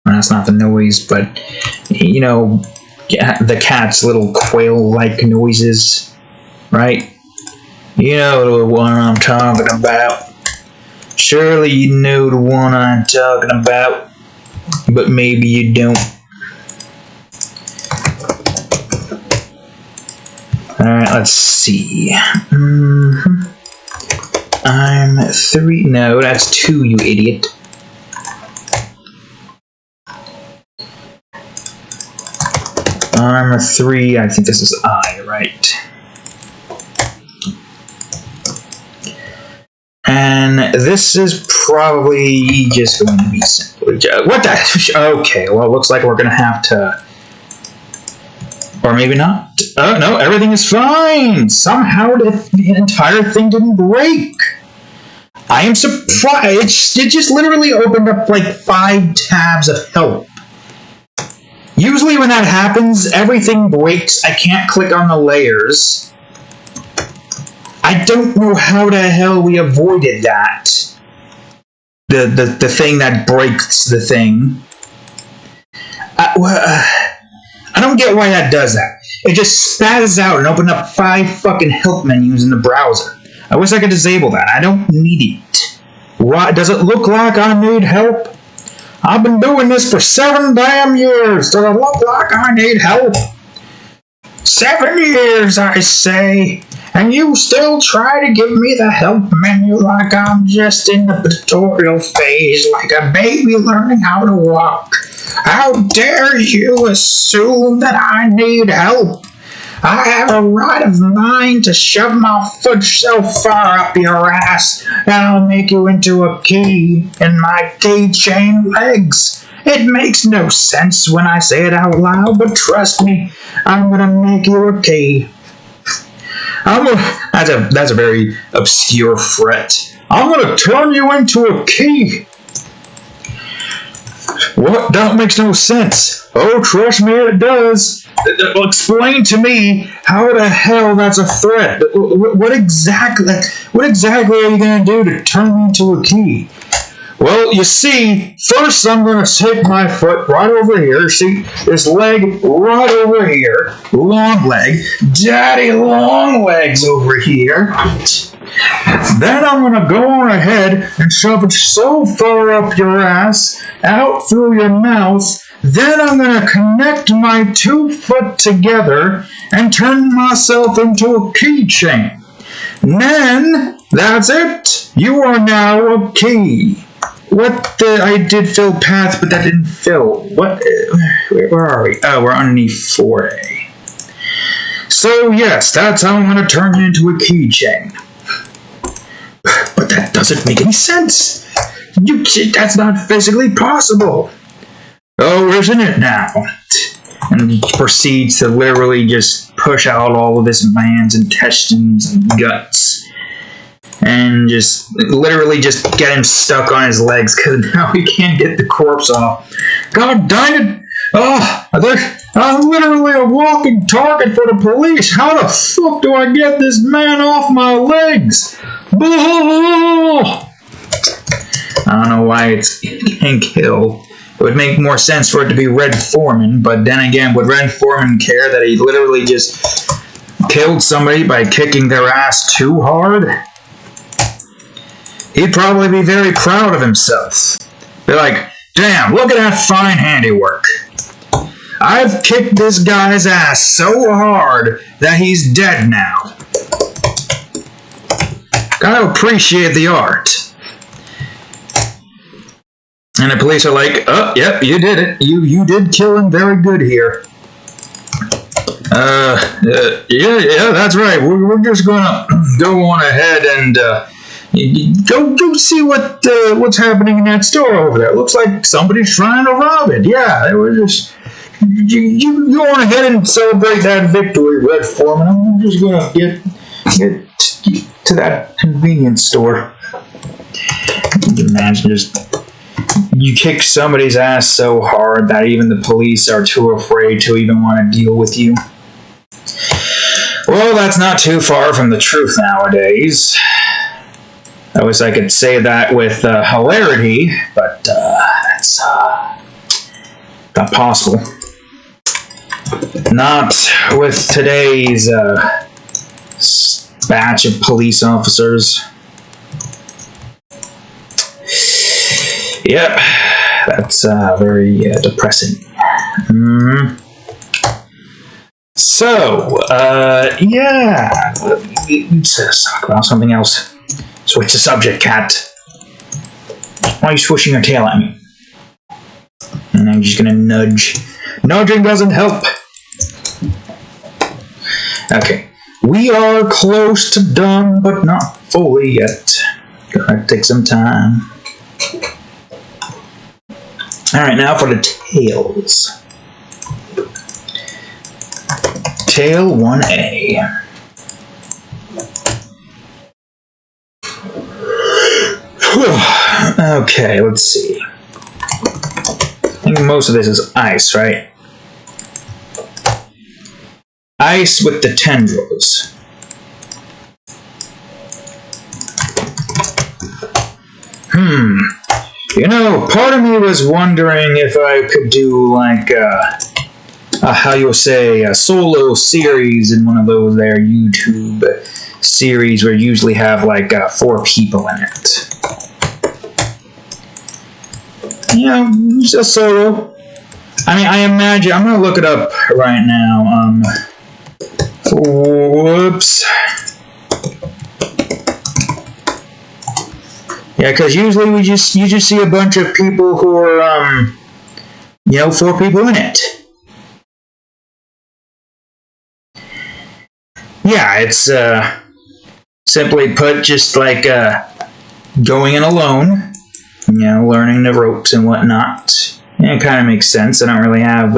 that's not the noise, but, you know, the cat's little quail-like noises, right? You know the one I'm talking about. Surely you know the one I'm talking about, but maybe you don't. Alright, let's see. I'm 3. No, that's 2, you idiot. I'm 3. I think this is I, right? And this is probably just going to be simply. What the? Okay, well, it looks like we're going to have to. Or maybe not. Oh, no, everything is fine. Somehow the entire thing didn't break. I am surprised. It just literally opened up like 5 tabs of help. Usually when that happens, everything breaks. I can't click on the layers. I don't know how the hell we avoided that. The thing that breaks the thing. I don't get why that does that. It just spazzes out and opened up 5 fucking help menus in the browser. I wish I could disable that. I don't need it. Why does it look like I need help? I've been doing this for 7 damn years. Does it look like I need help? 7 years, I say. And you still try to give me the help menu like I'm just in the tutorial phase, like a baby learning how to walk. How dare you assume that I need help? I have a right of mind to shove my foot so far up your ass that I'll make you into a key in my keychain legs. It makes no sense when I say it out loud, but trust me, I'm gonna make you a key. That's a very obscure threat. I'm gonna turn you into a key. What? That makes no sense. Oh, trust me, it does. Explain to me how the hell that's a threat. What exactly are you going to do to turn me into a key? Well, you see, first I'm going to take my foot right over here. See, this leg right over here. Long leg. Daddy long legs over here. Then I'm going to go on ahead and shove it so far up your ass, out through your mouth. Then I'm going to connect my 2 foot together and turn myself into a keychain. Then, that's it. You are now a key. I did fill path, but that didn't fill. Where are we? Oh, we're underneath 4A. So, yes, that's how I'm going to turn you into a keychain. But that doesn't make any sense. That's not physically possible. Oh, isn't it now? And he proceeds to literally just push out all of this man's intestines and guts. And just literally just get him stuck on his legs because now he can't get the corpse off. God dang it! I'm literally a walking target for the police. How the fuck do I get this man off my legs? I don't know why it's getting killed. It would make more sense for it to be Red Foreman, but then again, would Red Foreman care that he literally just killed somebody by kicking their ass too hard? He'd probably be very proud of himself. Be like, damn, look at that fine handiwork. I've kicked this guy's ass so hard that he's dead now. Gotta appreciate the art. And the police are like, oh, yep, you did it. You did kill him very good here. Yeah, that's right. We're just gonna go on ahead and go see what's happening in that store over there. It looks like somebody's trying to rob it. Yeah, they were just. You go on ahead and celebrate that victory, Red Foreman. I'm just gonna get to that convenience store. Imagine you kick somebody's ass so hard that even the police are too afraid to even want to deal with you. Well, that's not too far from the truth nowadays. I wish I could say that with hilarity, but that's not possible. Not with today's batch of police officers. Yep, that's very depressing. So, yeah, let's talk about something else. Switch the subject, cat. Why are you swishing your tail at me? And I'm just gonna nudge. Nudging doesn't help. Okay, we are close to done, but not fully yet. Gonna take some time. Alright, now for the tails. Tail 1A. Okay, let's see. I think most of this is ice, right? Ice with the tendrils. You know, part of me was wondering if I could do like how you'll say a solo series in one of those there YouTube series where you usually have like 4 people in it. You know, just solo. I mean, I imagine, I'm gonna look it up right now. Whoops. Yeah, because usually you just see a bunch of people who are, 4 people in it. Yeah, it's, simply put, just like, going in alone, learning the ropes and whatnot. Yeah, it kind of makes sense. I don't really have,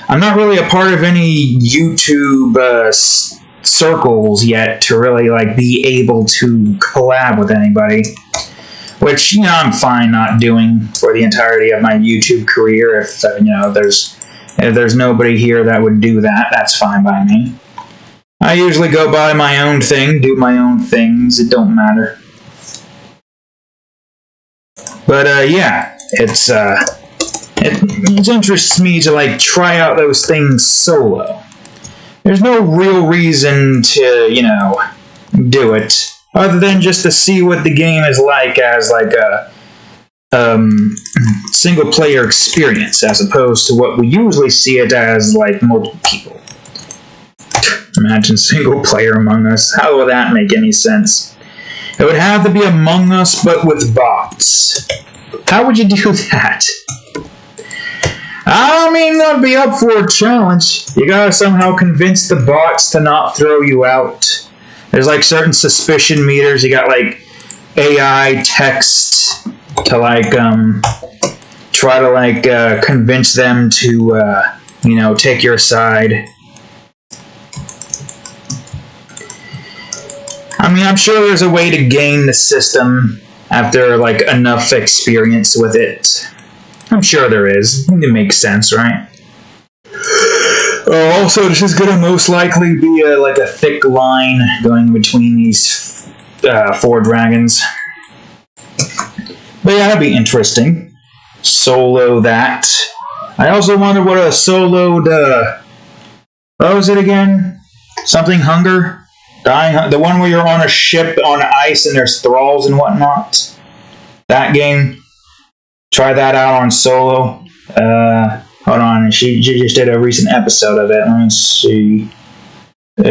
I'm not really a part of any YouTube, circles yet to really, like, be able to collab with anybody. Which, I'm fine not doing for the entirety of my YouTube career if If there's nobody here that would do that, that's fine by me. I usually go by my own thing, do my own things, it don't matter. But yeah, it interests me to like try out those things solo. There's no real reason to, you know, do it, other than just to see what the game is like as like a single player experience, as opposed to what we usually see it as like multiple people. Imagine single player Among Us. How would that make any sense? It would have to be Among Us, but with bots. How would you do that? I mean, that'd be up for a challenge. You gotta somehow convince the bots to not throw you out. There's like certain suspicion meters. You got like AI text to like try to like convince them to you know, take your side. I mean, I'm sure there's a way to game the system after like enough experience with it. I'm sure there is. It makes sense, right? Also, this is gonna most likely be like a thick line going between these 4 dragons. But yeah, that'd be interesting. Solo that. I also wonder what a soloed, what was it again? Something Hunger? The one where you're on a ship on ice and there's thralls and whatnot. That game. Try that out on solo. Hold on, she just did a recent episode of it. Let me see. What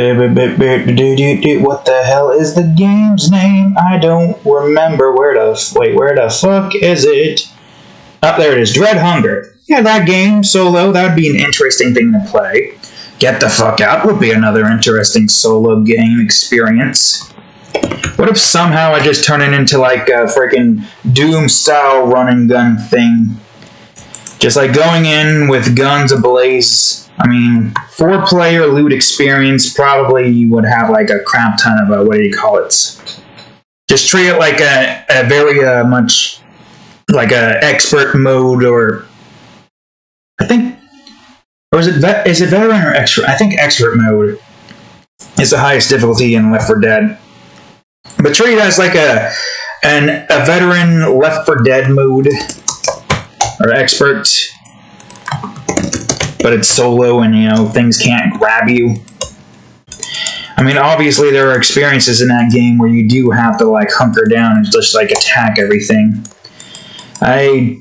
the hell is the game's name? I don't remember. Where the fuck is it? Oh, there it is. Dread Hunger. Yeah, that game, solo, that would be an interesting thing to play. Get the fuck out would be another interesting solo game experience. What if somehow I just turn it into like a freaking Doom-style run-and-gun thing? Just like going in with guns ablaze. I mean, 4-player loot experience, probably you would have like a crap ton of, what do you call it? Just treat it like a very much like a expert mode, or I think, or is it veteran or expert? I think expert mode is the highest difficulty in Left 4 Dead. But treat it as like a veteran Left 4 Dead mode, or expert, but it's solo and, you know, things can't grab you. I mean, obviously there are experiences in that game where you do have to like hunker down and just like attack everything. I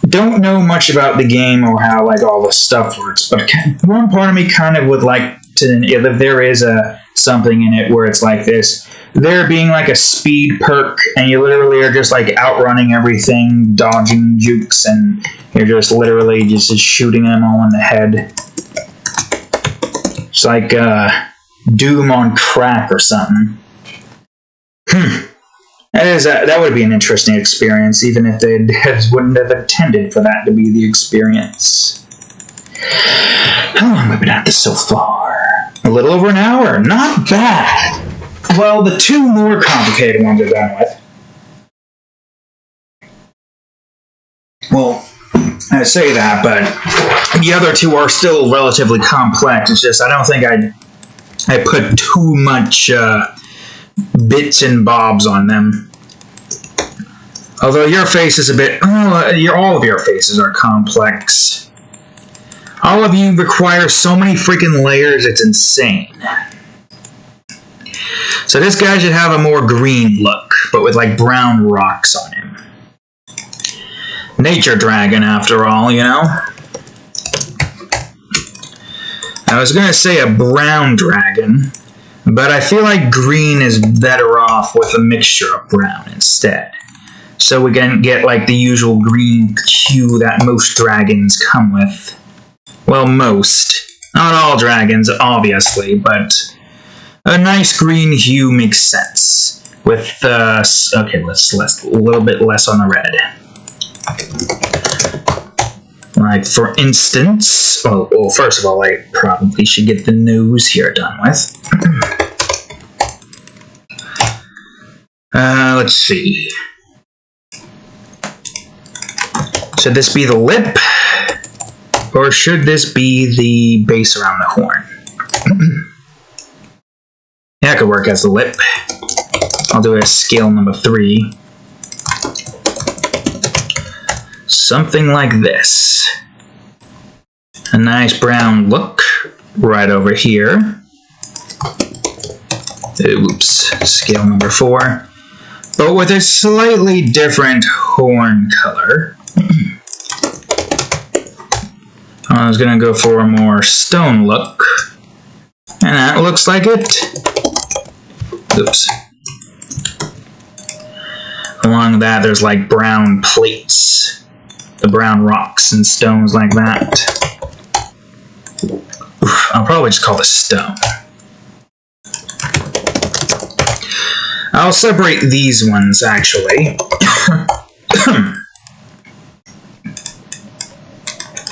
don't know much about the game or how like all the stuff works, but one part of me kind of would like to, if there is something in it where it's like this, there being like a speed perk, and you literally are just like outrunning everything, dodging jukes, and you're just literally just shooting them all in the head. It's like Doom on crack or something. That would be an interesting experience, even if they wouldn't have intended for that to be the experience. How long have we been at this so far? A little over an hour. Not bad. Well, the 2 more complicated ones are done with. Well, I say that, but the other 2 are still relatively complex. It's just I don't think I put too much bits and bobs on them. Although your face is a bit... all of your faces are complex. All of you require so many freaking layers, it's insane. So this guy should have a more green look, but with like brown rocks on him. Nature Dragon, after all, you know? I was going to say a brown dragon, but I feel like green is better off with a mixture of brown instead. So we can get like the usual green hue that most dragons come with. Well, most. Not all dragons, obviously, but a nice green hue makes sense. With, okay, let's a little bit less on the red. Like, for instance, well, first of all, I probably should get the nose here done with. Let's see. Should this be the lip? Or should this be the base around the horn? Yeah, it could work as the lip. I'll do a scale number 3. Something like this. A nice brown look right over here. Oops, scale number 4. But with a slightly different horn color. I was gonna go for a more stone look. And that looks like it. Oops. Along that, there's like brown plates. The brown rocks and stones like that. Oof, I'll probably just call this stone. I'll separate these ones, actually.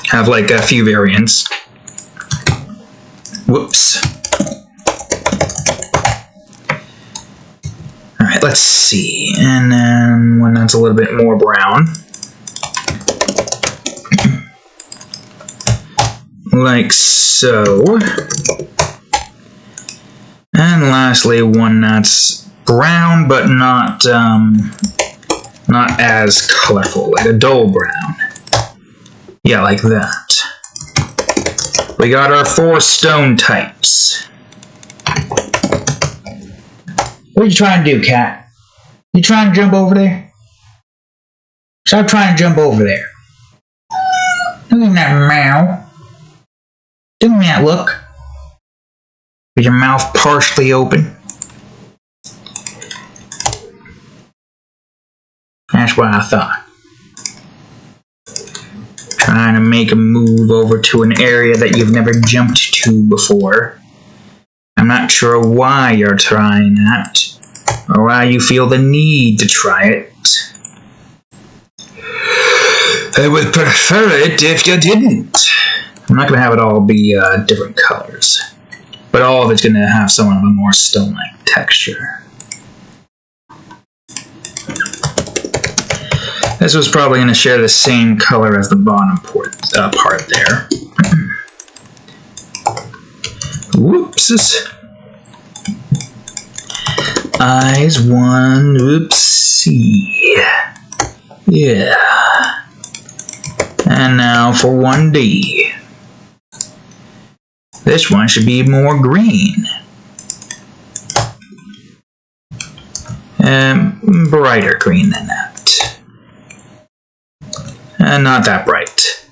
Have like a few variants. Whoops. Alright, let's see. And then when that's a little bit more brown. Like so. And lastly, one that's brown, but not as colorful, like a dull brown. Yeah, like that. We got our 4 stone types. What are you trying to do, cat? You trying to jump over there? Stop trying to jump over there. Look at that meow. Give me that look. With your mouth partially open. That's what I thought. Trying to make a move over to an area that you've never jumped to before. I'm not sure why you're trying that, or why you feel the need to try it. I would prefer it if you didn't. I'm not going to have it all be different colors, but all of it's going to have somewhat of a more stone-like texture. This was probably going to share the same color as the bottom part there. Whoopses. Eyes 1, oopsie. Yeah. And now for 1D. This one should be more green. Brighter green than that. And not that bright.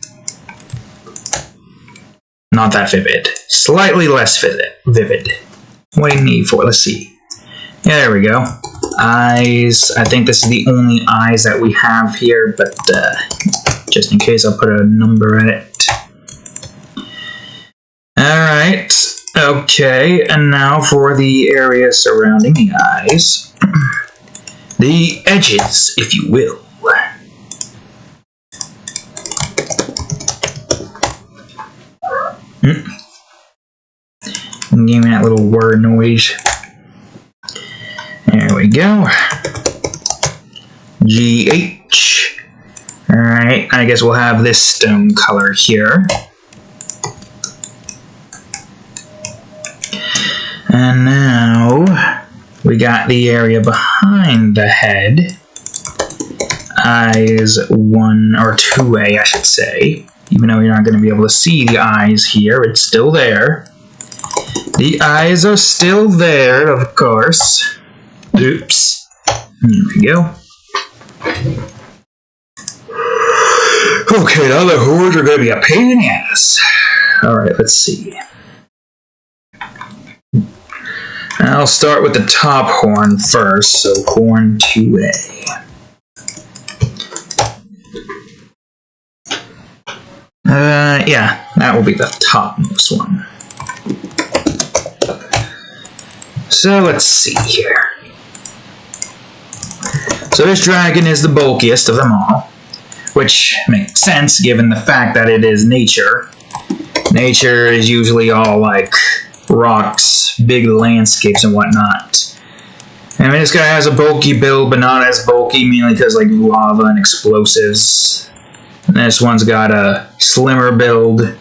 Not that vivid. Slightly less vivid. What do you need for? Let's see. Yeah, there we go. Eyes. I think this is the only eyes that we have here, but just in case, I'll put a number in it. Alright. Okay, and now for the area surrounding the eyes. The edges, if you will. Give me that little word noise. There we go. GH. Alright, I guess we'll have this stone color here. And now we got the area behind the head. Eyes 1 or 2A, I should say. Even though you're not going to be able to see the eyes here, it's still there. The eyes are still there, of course. Oops. There we go. Okay, the other horns are going to be a pain in the ass. Alright, let's see. I'll start with the top horn first, so horn 2A. Yeah, that will be the topmost one. So let's see here. So this dragon is the bulkiest of them all, which makes sense given the fact that it is nature. Nature is usually all like rocks, big landscapes and whatnot. I mean, this guy has a bulky build, but not as bulky, mainly because like lava and explosives. And this one's got a slimmer build. And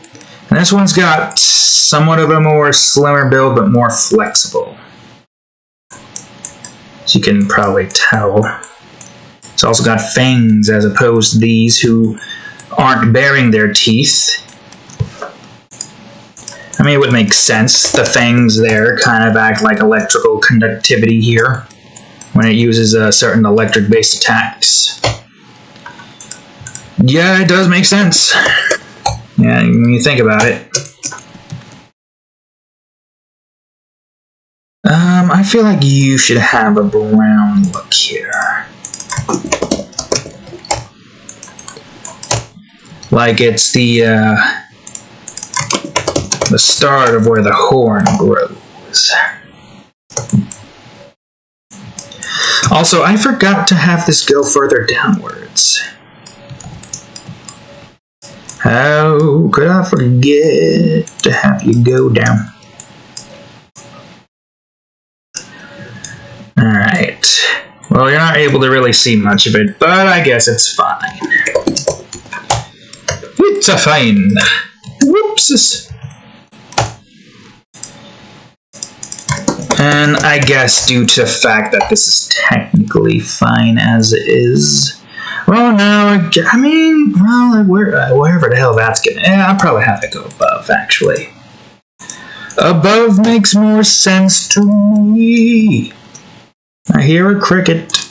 this one's got somewhat of a more slimmer build, but more flexible. As you can probably tell. It's also got fangs as opposed to these who aren't baring their teeth. I mean, it would make sense. The fangs there kind of act like electrical conductivity here when it uses certain electric-based attacks. Yeah, it does make sense. Yeah, when you think about it. I feel like you should have a brown look here. Like it's the start of where the horn grows. Also, I forgot to have this go further downwards. How could I forget to have you go down? Alright. Well, you're not able to really see much of it, but I guess it's fine. It's a fine. Whoopses. And I guess due to the fact that this is technically fine as it is. Well, no, I mean, well, wherever the hell that's gonna... Yeah, I'll probably have to go above, actually. Above makes more sense to me. I hear a cricket.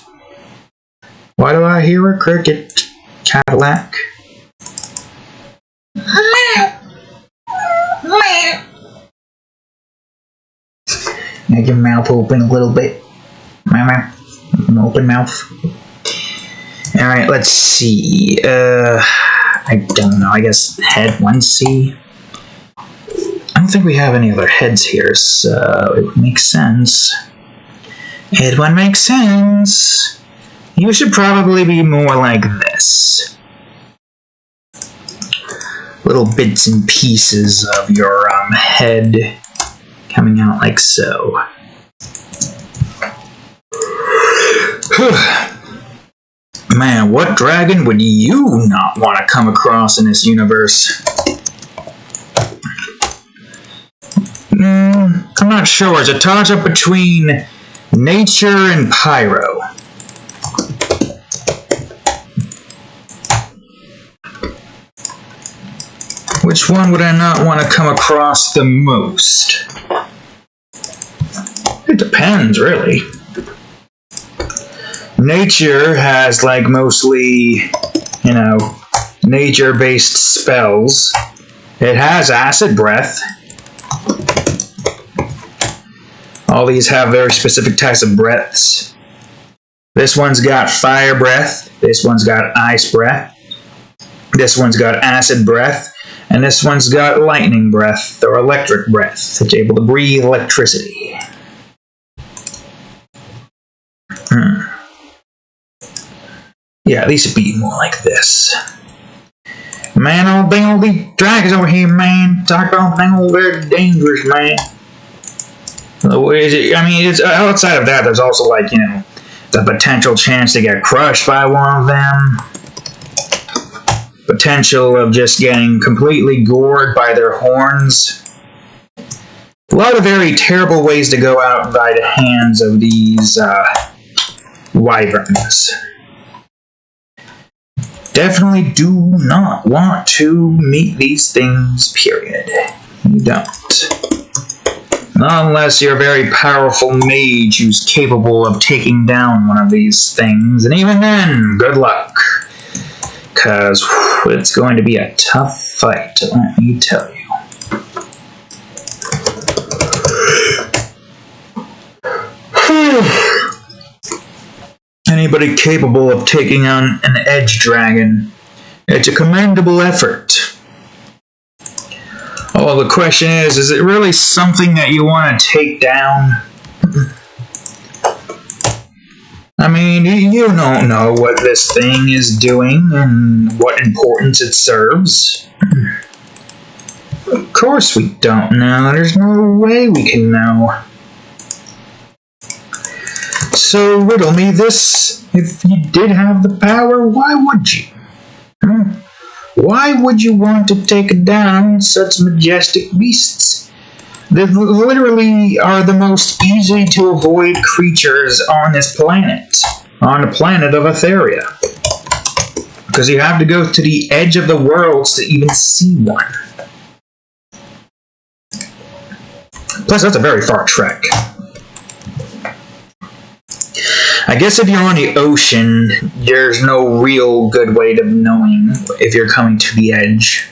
Why do I hear a cricket? Cadillac. Make your mouth open a little bit. Open mouth. Alright, let's see. I don't know. I guess head 1C. I don't think we have any other heads here, so it would make sense. Head 1 makes sense. You should probably be more like this. Little bits and pieces of your head coming out like so. Man, what dragon would you not want to come across in this universe? I'm not sure. It's a toss-up between nature and pyro. Which one would I not want to come across the most? It depends, really. Nature has, like, mostly, you know, nature-based spells. It has acid breath. All these have very specific types of breaths. This one's got fire breath. This one's got ice breath. This one's got acid breath. And this one's got lightning breath, or electric breath. It's able to breathe electricity. Yeah, these should be more like this. Man, all these dragons over here, man. Talk about thing over there, dangerous, man. I mean, it's outside of that, there's also, like, you know, the potential chance to get crushed by one of them. Potential of just getting completely gored by their horns. A lot of very terrible ways to go out by the hands of these wyverns. Definitely do not want to meet these things, period. You don't. Not unless you're a very powerful mage who's capable of taking down one of these things, and even then, good luck. Because it's going to be a tough fight, let me tell you. Anybody capable of taking on an edge dragon, it's a commendable effort. Oh, the question is it really something that you want to take down? I mean, you don't know what this thing is doing and what importance it serves. Of course we don't know. There's no way we can know. So riddle me this. If you did have the power, why would you? Why would you want to take down such majestic beasts? They literally are the most easy to avoid creatures on this planet. On the planet of Aetheria. Because you have to go to the edge of the worlds to even see one. Plus, that's a very far trek. I guess if you're on the ocean, there's no real good way of knowing if you're coming to the edge.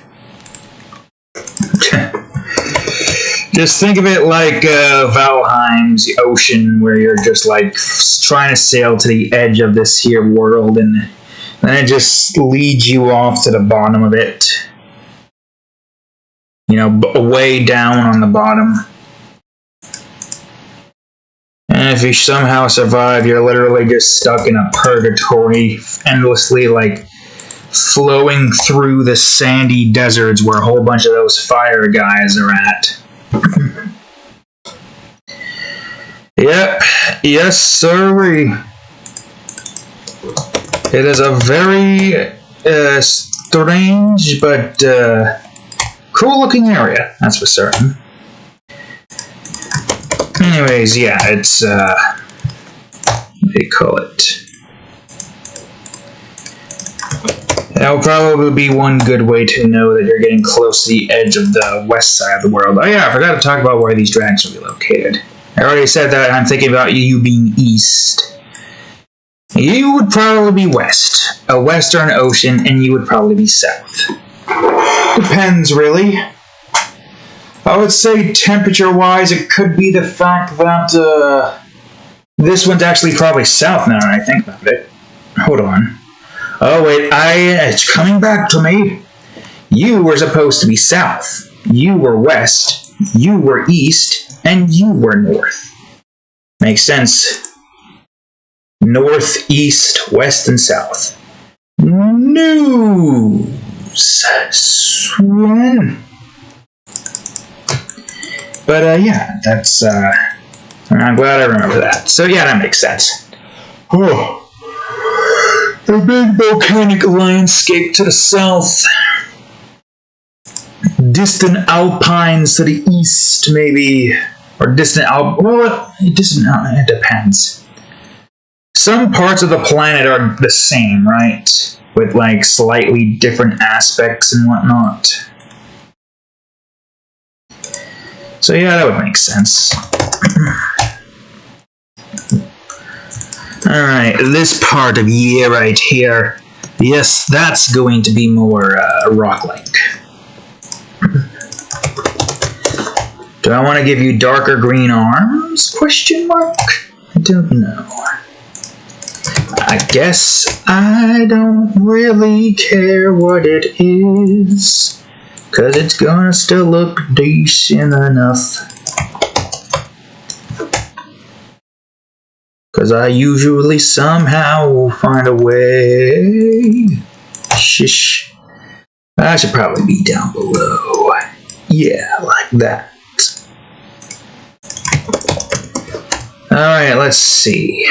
Just think of it like Valheim's the ocean, where you're just like trying to sail to the edge of this here world, and then it just leads you off to the bottom of it. You know, way down on the bottom. And if you somehow survive, you're literally just stuck in a purgatory, endlessly, like, flowing through the sandy deserts where a whole bunch of those fire guys are at. Yep, yes sirree. It is a very strange but cool looking area, that's for certain. Anyways, yeah, it's what do you call it? That'll probably be one good way to know that you're getting close to the edge of the west side of the world. Oh yeah, I forgot to talk about where these dragons will be located. I already said that. I'm thinking about you being east. You would probably be west. A western ocean, and you would probably be south. Depends, really. I would say temperature-wise, it could be the fact that this one's actually probably south now that I think about it. Hold on. Oh wait, it's coming back to me. You were supposed to be south. You were west. You were east. And you were north. Makes sense. North, east, west, and south. News. Swin. But yeah, that's I'm glad I remember that. So yeah, that makes sense. Oh. A big volcanic landscape to the south. Distant alpines to the east, maybe. Or distant it depends. Some parts of the planet are the same, right? With like slightly different aspects and whatnot. So yeah, that would make sense. Alright, this part of year right here. Yes, that's going to be more rock-like. Do I want to give you darker green arms? Question mark? I don't know. I guess I don't really care what it is, 'cause it's gonna still look decent enough. 'Cause I usually somehow find a way. Shish. I should probably be down below. Yeah, like that. Alright, let's see.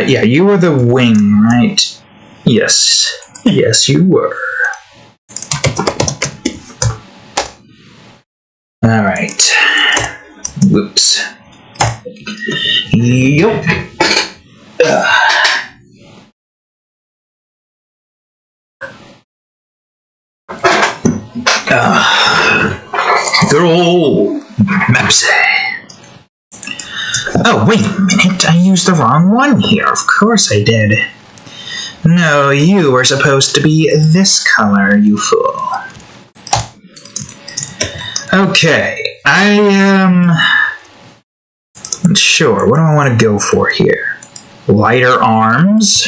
Yeah, you were the wing, right? Yes. Yes, you were. Alright. Whoops. Yup. Good old Mepsy. Oh, wait a minute. I used the wrong one here. Of course I did. No, you were supposed to be this color, you fool. Okay, sure, what do I want to go for here? Lighter arms.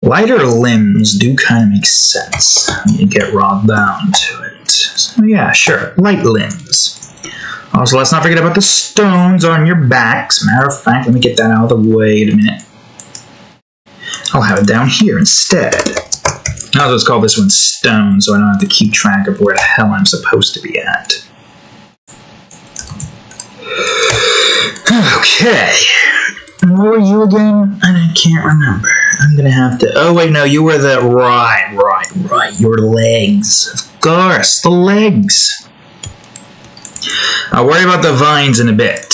Lighter limbs do kind of make sense when you get raw down to it. So yeah, sure, light limbs. Also, let's not forget about the stones on your backs. Matter of fact, let me get that out of the way in a minute. I'll have it down here instead. I'll just call this one stone so I don't have to keep track of where the hell I'm supposed to be at. Okay. What were you again? I can't remember. I'm gonna have to... Oh, wait, no, you were the... Right. Your legs. Of course, the legs. I'll worry about the vines in a bit.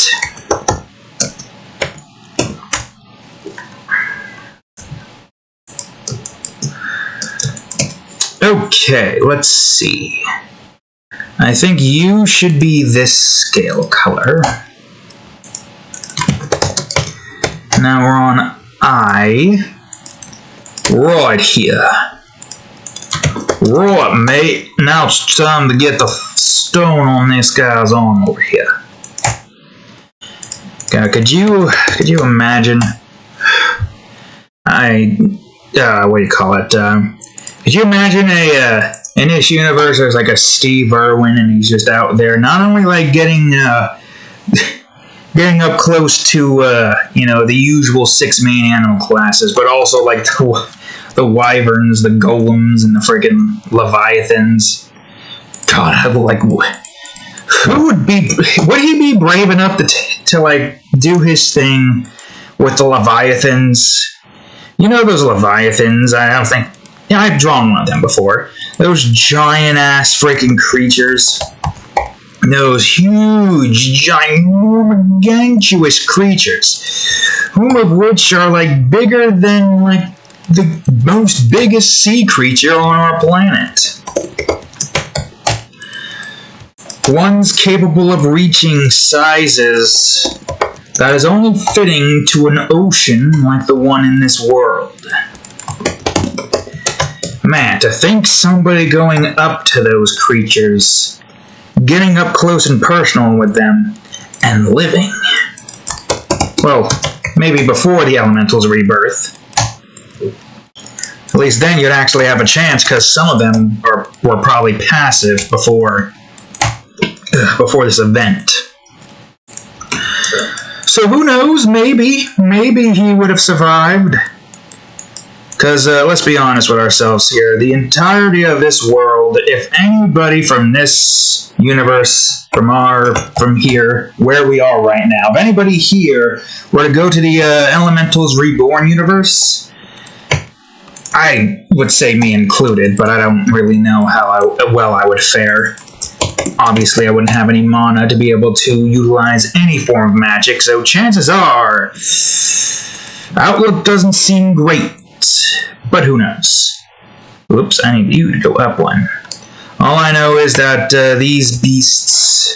Okay, let's see. I think you should be this scale color. Now we're on I. Right here. Right, mate. Now it's time to get the stone on this guy's arm over here. Okay, could you imagine? What do you call it? Could you imagine in this universe there's like a Steve Irwin and he's just out there, not only like getting up close to the usual 6 main animal classes, but also like the wyverns, the golems, and the freaking leviathans. God, who would he be brave enough to like do his thing with the leviathans? You know those leviathans? I don't think. Yeah, I've drawn one of them before. Those giant-ass freaking creatures. Those huge, gigantuous creatures. Whom of which are, like, bigger than, like, the most biggest sea creature on our planet. One's capable of reaching sizes that is only fitting to an ocean like the one in this world. Man, to think somebody going up to those creatures, getting up close and personal with them, and living. Well, maybe before the Elementals rebirth. At least then you'd actually have a chance, because some of them were probably passive before this event. So who knows, maybe he would have survived. Because, let's be honest with ourselves here, the entirety of this world, if anybody from this universe, from here, where we are right now, if anybody here were to go to the Elementals Reborn universe, I would say me included, but I don't really know how well I would fare. Obviously, I wouldn't have any mana to be able to utilize any form of magic, so chances are, outlook doesn't seem great. But who knows? Oops, I need you to go up one. All I know is that these beasts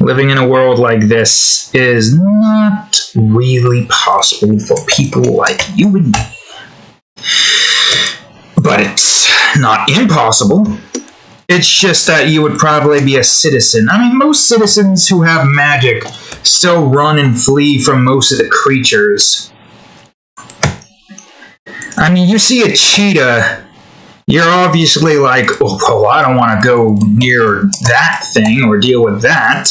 living in a world like this is not really possible for people like you and me. But it's not impossible. It's just that you would probably be a citizen. I mean, most citizens who have magic still run and flee from most of the creatures. I mean, you see a cheetah, you're obviously like, oh, well, I don't want to go near that thing or deal with that.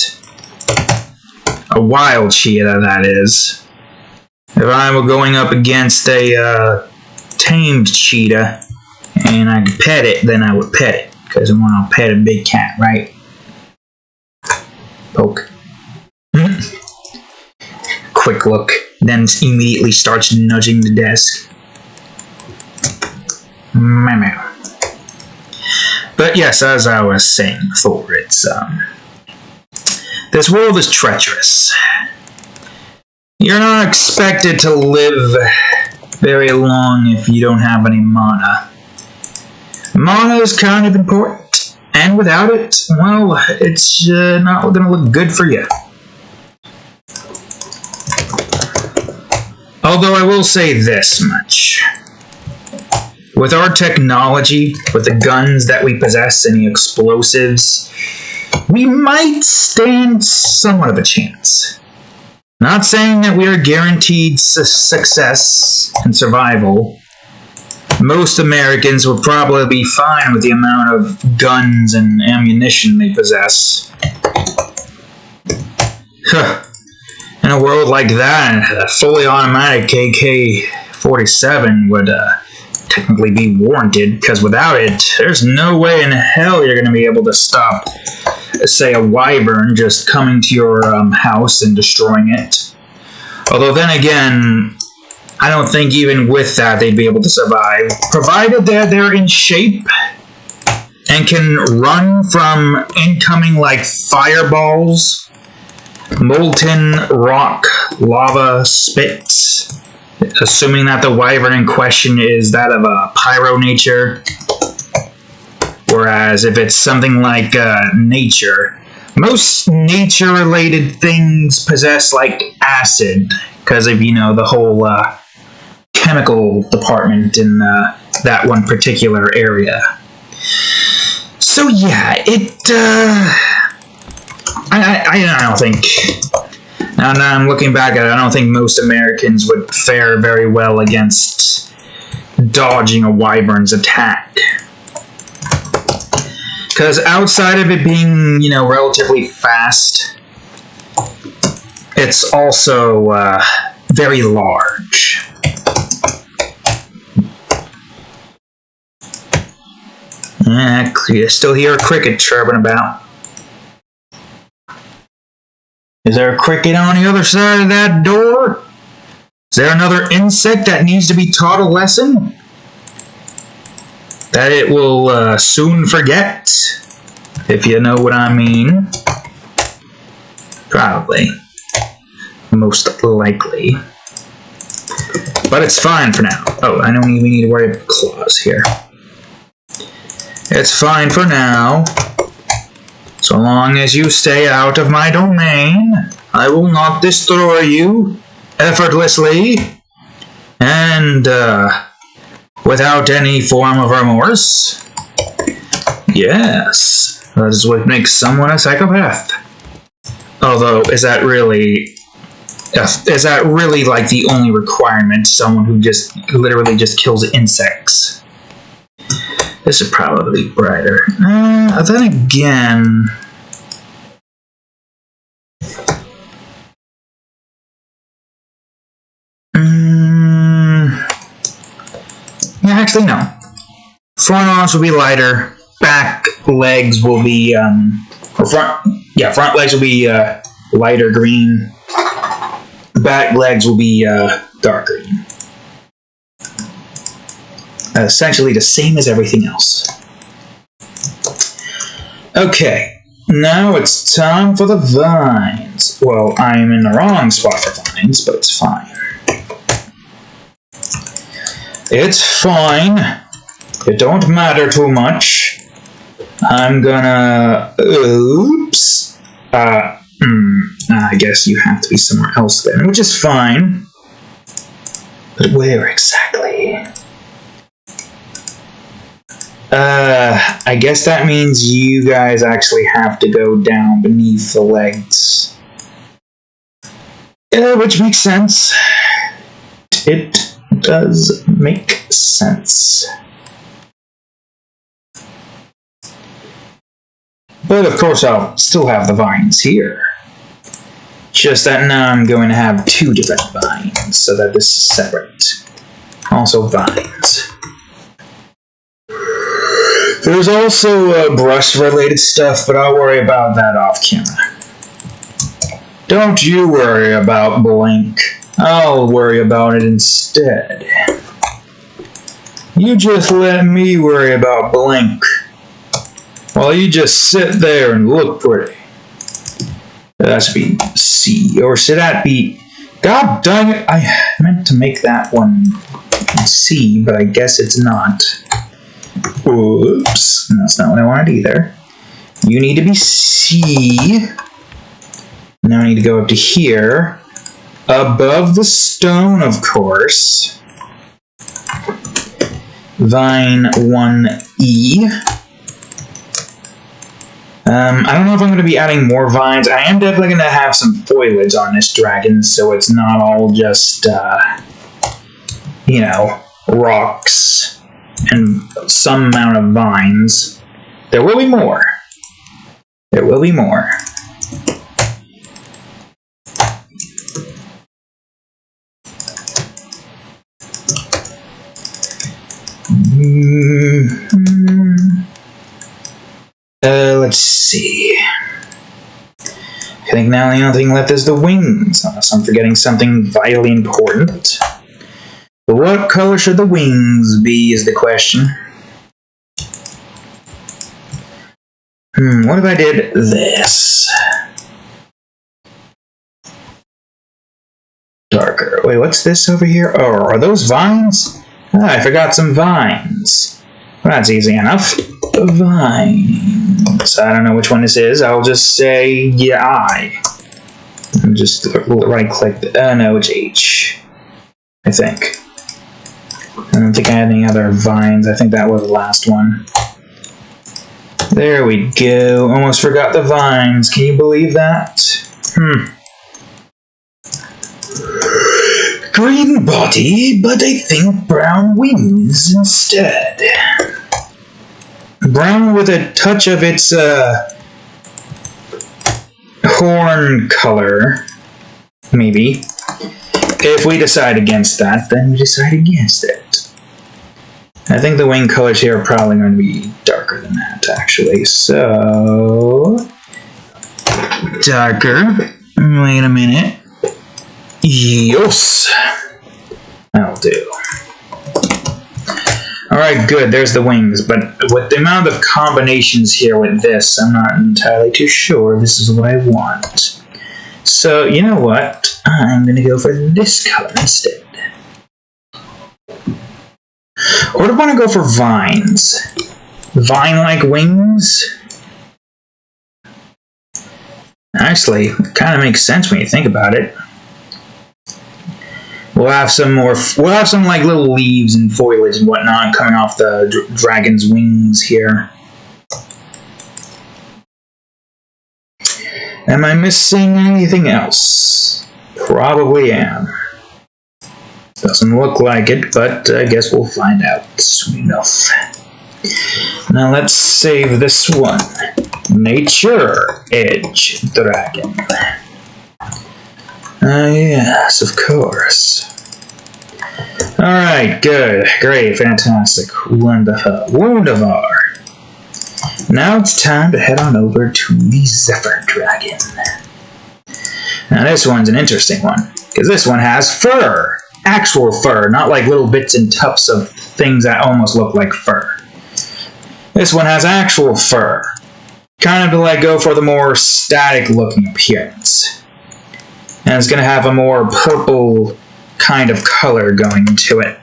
A wild cheetah, that is. If I were going up against a tamed cheetah and I could pet it, then I would pet it. Because I want to pet a big cat, right? Poke. Quick look, then immediately starts nudging the desk. But yes, as I was saying before, this world is treacherous. You're not expected to live very long if you don't have any mana. Mana is kind of important, and without it, well, it's not going to look good for you. Although I will say this much. With our technology, with the guns that we possess and the explosives, we might stand somewhat of a chance. Not saying that we are guaranteed success and survival. Most Americans would probably be fine with the amount of guns and ammunition they possess. In a world like that, a fully automatic AK-47 would technically be warranted, because without it, there's no way in hell you're going to be able to stop, say, a wyvern just coming to your house and destroying it. Although then again, I don't think even with that they'd be able to survive. Provided they're in shape and can run from incoming like fireballs, molten rock, lava spits, assuming that the wyvern in question is that of a pyro nature. Whereas if it's something like nature, most nature-related things possess like acid because of, you know, the whole chemical department in that one particular area. So yeah, I don't think, now I'm looking back at it, I don't think most Americans would fare very well against dodging a wyvern's attack. Because outside of it being, you know, relatively fast, it's also very large. You still hear a cricket chirping about. Is there a cricket on the other side of that door? Is there another insect that needs to be taught a lesson? That it will soon forget, if you know what I mean. Probably. Most likely. But it's fine for now. Oh, I don't even need to worry about claws here. It's fine for now. So long as you stay out of my domain, I will not destroy you effortlessly and without any form of remorse. Yes, that is what makes someone a psychopath. Although, is that really like the only requirement? Someone who just literally just kills insects. This is probably brighter. Then again, yeah, actually no. Front arms will be lighter. Back legs will be front legs will be lighter green. Back legs will be dark green. Essentially the same as everything else. Okay, now it's time for the vines. Well, I'm in the wrong spot for vines, but it's fine. It's fine. It don't matter too much. I'm gonna... Oops. I guess you have to be somewhere else then, which is fine. But where exactly? I guess that means you guys actually have to go down beneath the legs. Which makes sense. It does make sense. But of course I'll still have the vines here. Just that now I'm going to have two different vines, so that this is separate. Also vines. There's also brush-related stuff, but I'll worry about that off camera. Don't you worry about Blink. I'll worry about it instead. You just let me worry about Blink, while you just sit there and look pretty. That should be C, or should that be... God dang it, I meant to make that one C, but I guess it's not. Oops, that's not what I wanted either. You need to be C. Now I need to go up to here. Above the stone, of course. Vine 1E. I don't know if I'm going to be adding more vines. I am definitely going to have some foliage on this dragon, so it's not all just, you know, rocks and some amount of vines. There will be more. There will be more. Let's see. I think now the only thing left is the wings, unless I'm forgetting something vitally important. But what color should the wings be is the question. What if I did this? Darker. Wait, what's this over here? Oh, are those vines? Ah, I forgot some vines. Well, that's easy enough. Vines. I don't know which one this is. I'll just say, yeah, I. And just right-click. No, it's H. I think. I don't think I had any other vines. I think that was the last one. There we go. Almost forgot the vines. Can you believe that? Green body, but I think brown wings instead. Brown with a touch of its horn color, maybe. If we decide against that, then we decide against it. I think the wing colors here are probably going to be darker than that, actually. So, darker. Wait a minute. Yes. That'll do. Alright, good. There's the wings. But with the amount of combinations here with this, I'm not entirely too sure this is what I want. So, you know what? I'm going to go for this color instead. Or do I want to go for vines? Vine-like wings? Actually, it kind of makes sense when you think about it. We'll have some like little leaves and foliage and whatnot coming off the dragon's wings here. Am I missing anything else? Probably am. Doesn't look like it, but I guess we'll find out soon enough. Now let's save this one. Nature Edge Dragon. Yes, of course. Alright, good, great, fantastic, wonderful, wonderful. Now it's time to head on over to the Zephyr Dragon. Now this one's an interesting one, because this one has fur. Actual fur, not like little bits and tufts of things that almost look like fur. This one has actual fur. Kind of to like go for the more static looking appearance. And it's going to have a more purple kind of color going into it.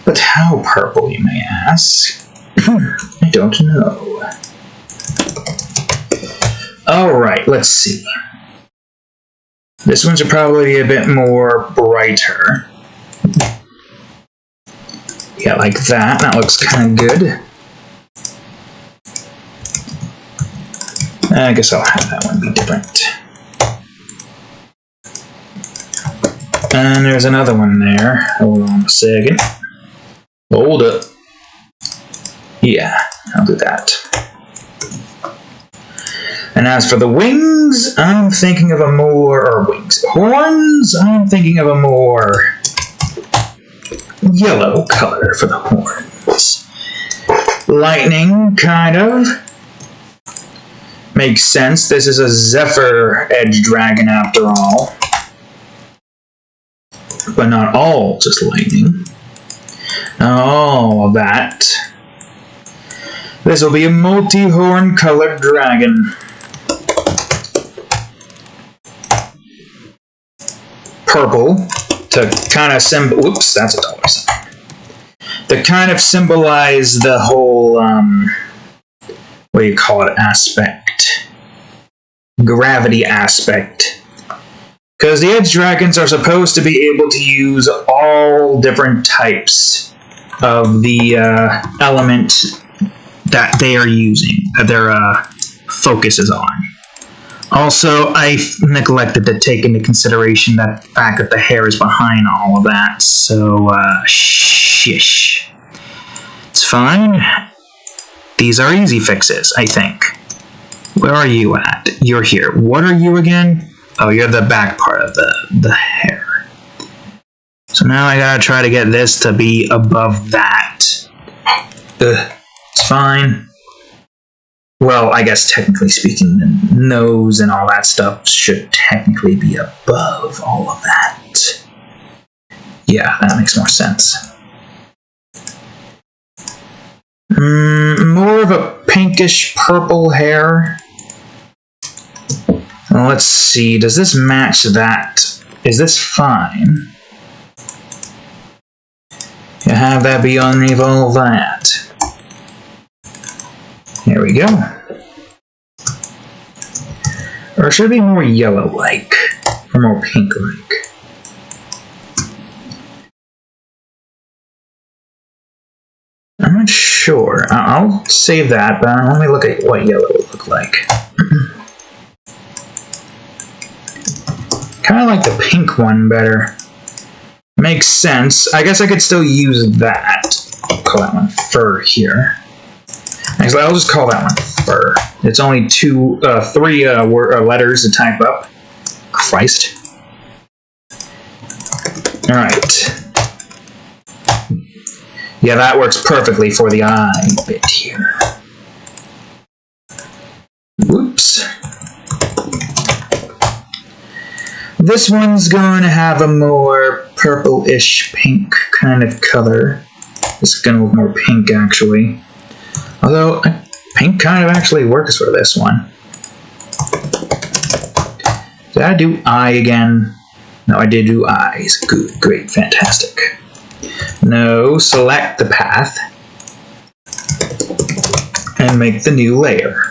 But how purple, you may ask? I don't know. Alright, let's see. This one should probably be a bit more brighter. Yeah, like that. That looks kind of good. I guess I'll have that one be different. And there's another one there. Hold on a second. Hold up. Yeah, I'll do that. And as for the wings, I'm thinking of a more, horns, I'm thinking of a more yellow color for the horns. Lightning, kind of. Makes sense. This is a Zephyr Edge Dragon after all. But not all just lightning. Not all of that. This will be a multi-horn colored dragon. Purple to kind of whoops, that's a dollar sign. To kind of symbolize the whole, what do you call it, aspect. Gravity aspect. Because the Edge Dragons are supposed to be able to use all different types of the element that they are using, that their focus is on. Also, I neglected to take into consideration that fact that the hair is behind all of that, so, shish. It's fine. These are easy fixes, I think. Where are you at? You're here. What are you again? Oh, you're the back part of the hair. So now I gotta try to get this to be above that. It's fine. Well, I guess technically speaking, the nose and all that stuff should technically be above all of that. Yeah, that makes more sense. More of a pinkish purple hair. Well, let's see, does this match that? Is this fine? You have that be underneath all that. Here we go. Or should it be more yellow-like? Or more pink-like? I'm not sure. I'll save that, but let me look at what yellow would look like. Kind of like the pink one better. Makes sense. I guess I could still use that. I'll call that one fur here. Actually, I'll just call that one fur. It's only three letters to type up. Christ. Alright. Yeah, that works perfectly for the eye bit here. Whoops. This one's going to have a more purple-ish pink kind of color. It's going to look more pink, actually. Although, pink kind of actually works for this one. Did I do eye again? No, I did do eyes. Good, great, fantastic. No, select the path. And make the new layer.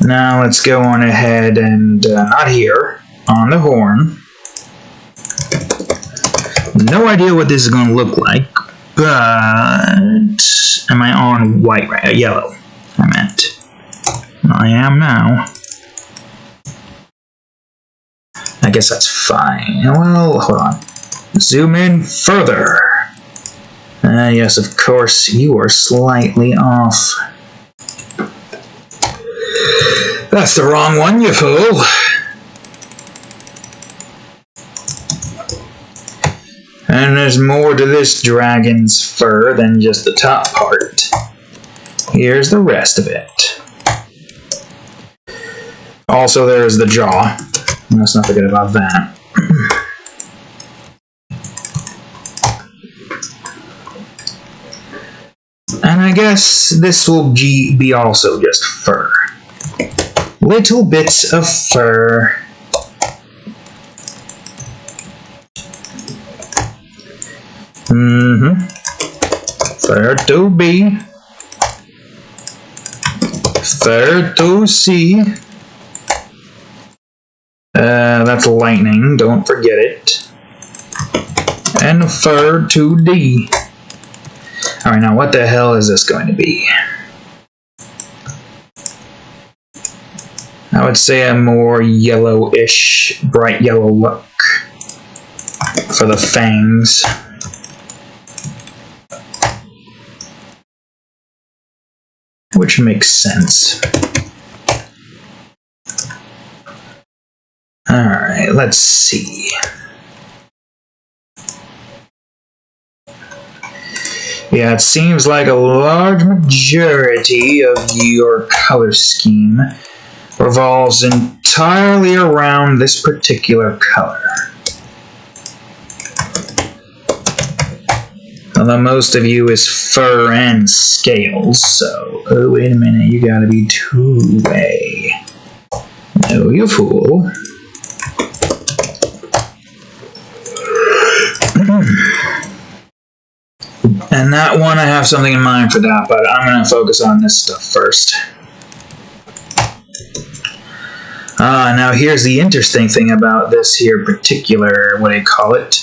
Now let's go on ahead and, not here, on the horn. No idea what this is going to look like, but am I on white, right? Yellow, I meant. I am now. I guess that's fine. Well, hold on. Zoom in further. Yes, of course, you are slightly off. That's the wrong one, you fool. And there's more to this dragon's fur than just the top part. Here's the rest of it. Also, there's the jaw. Let's not forget about that. And I guess this will be also just fur. Little bits of fur. Fur to be. Fur to see. That's lightning, don't forget it. And fur to D. Alright, now what the hell is this going to be? I would say a more yellowish, bright yellow look for the fangs. Which makes sense. Alright, let's see. Yeah, it seems like a large majority of your color scheme revolves entirely around this particular color. Although most of you is fur and scales, so... Oh, wait a minute, you gotta be two-way. No, you fool. And that one, I have something in mind for that, but I'm gonna focus on this stuff first. Now here's the interesting thing about this here particular, what do you call it?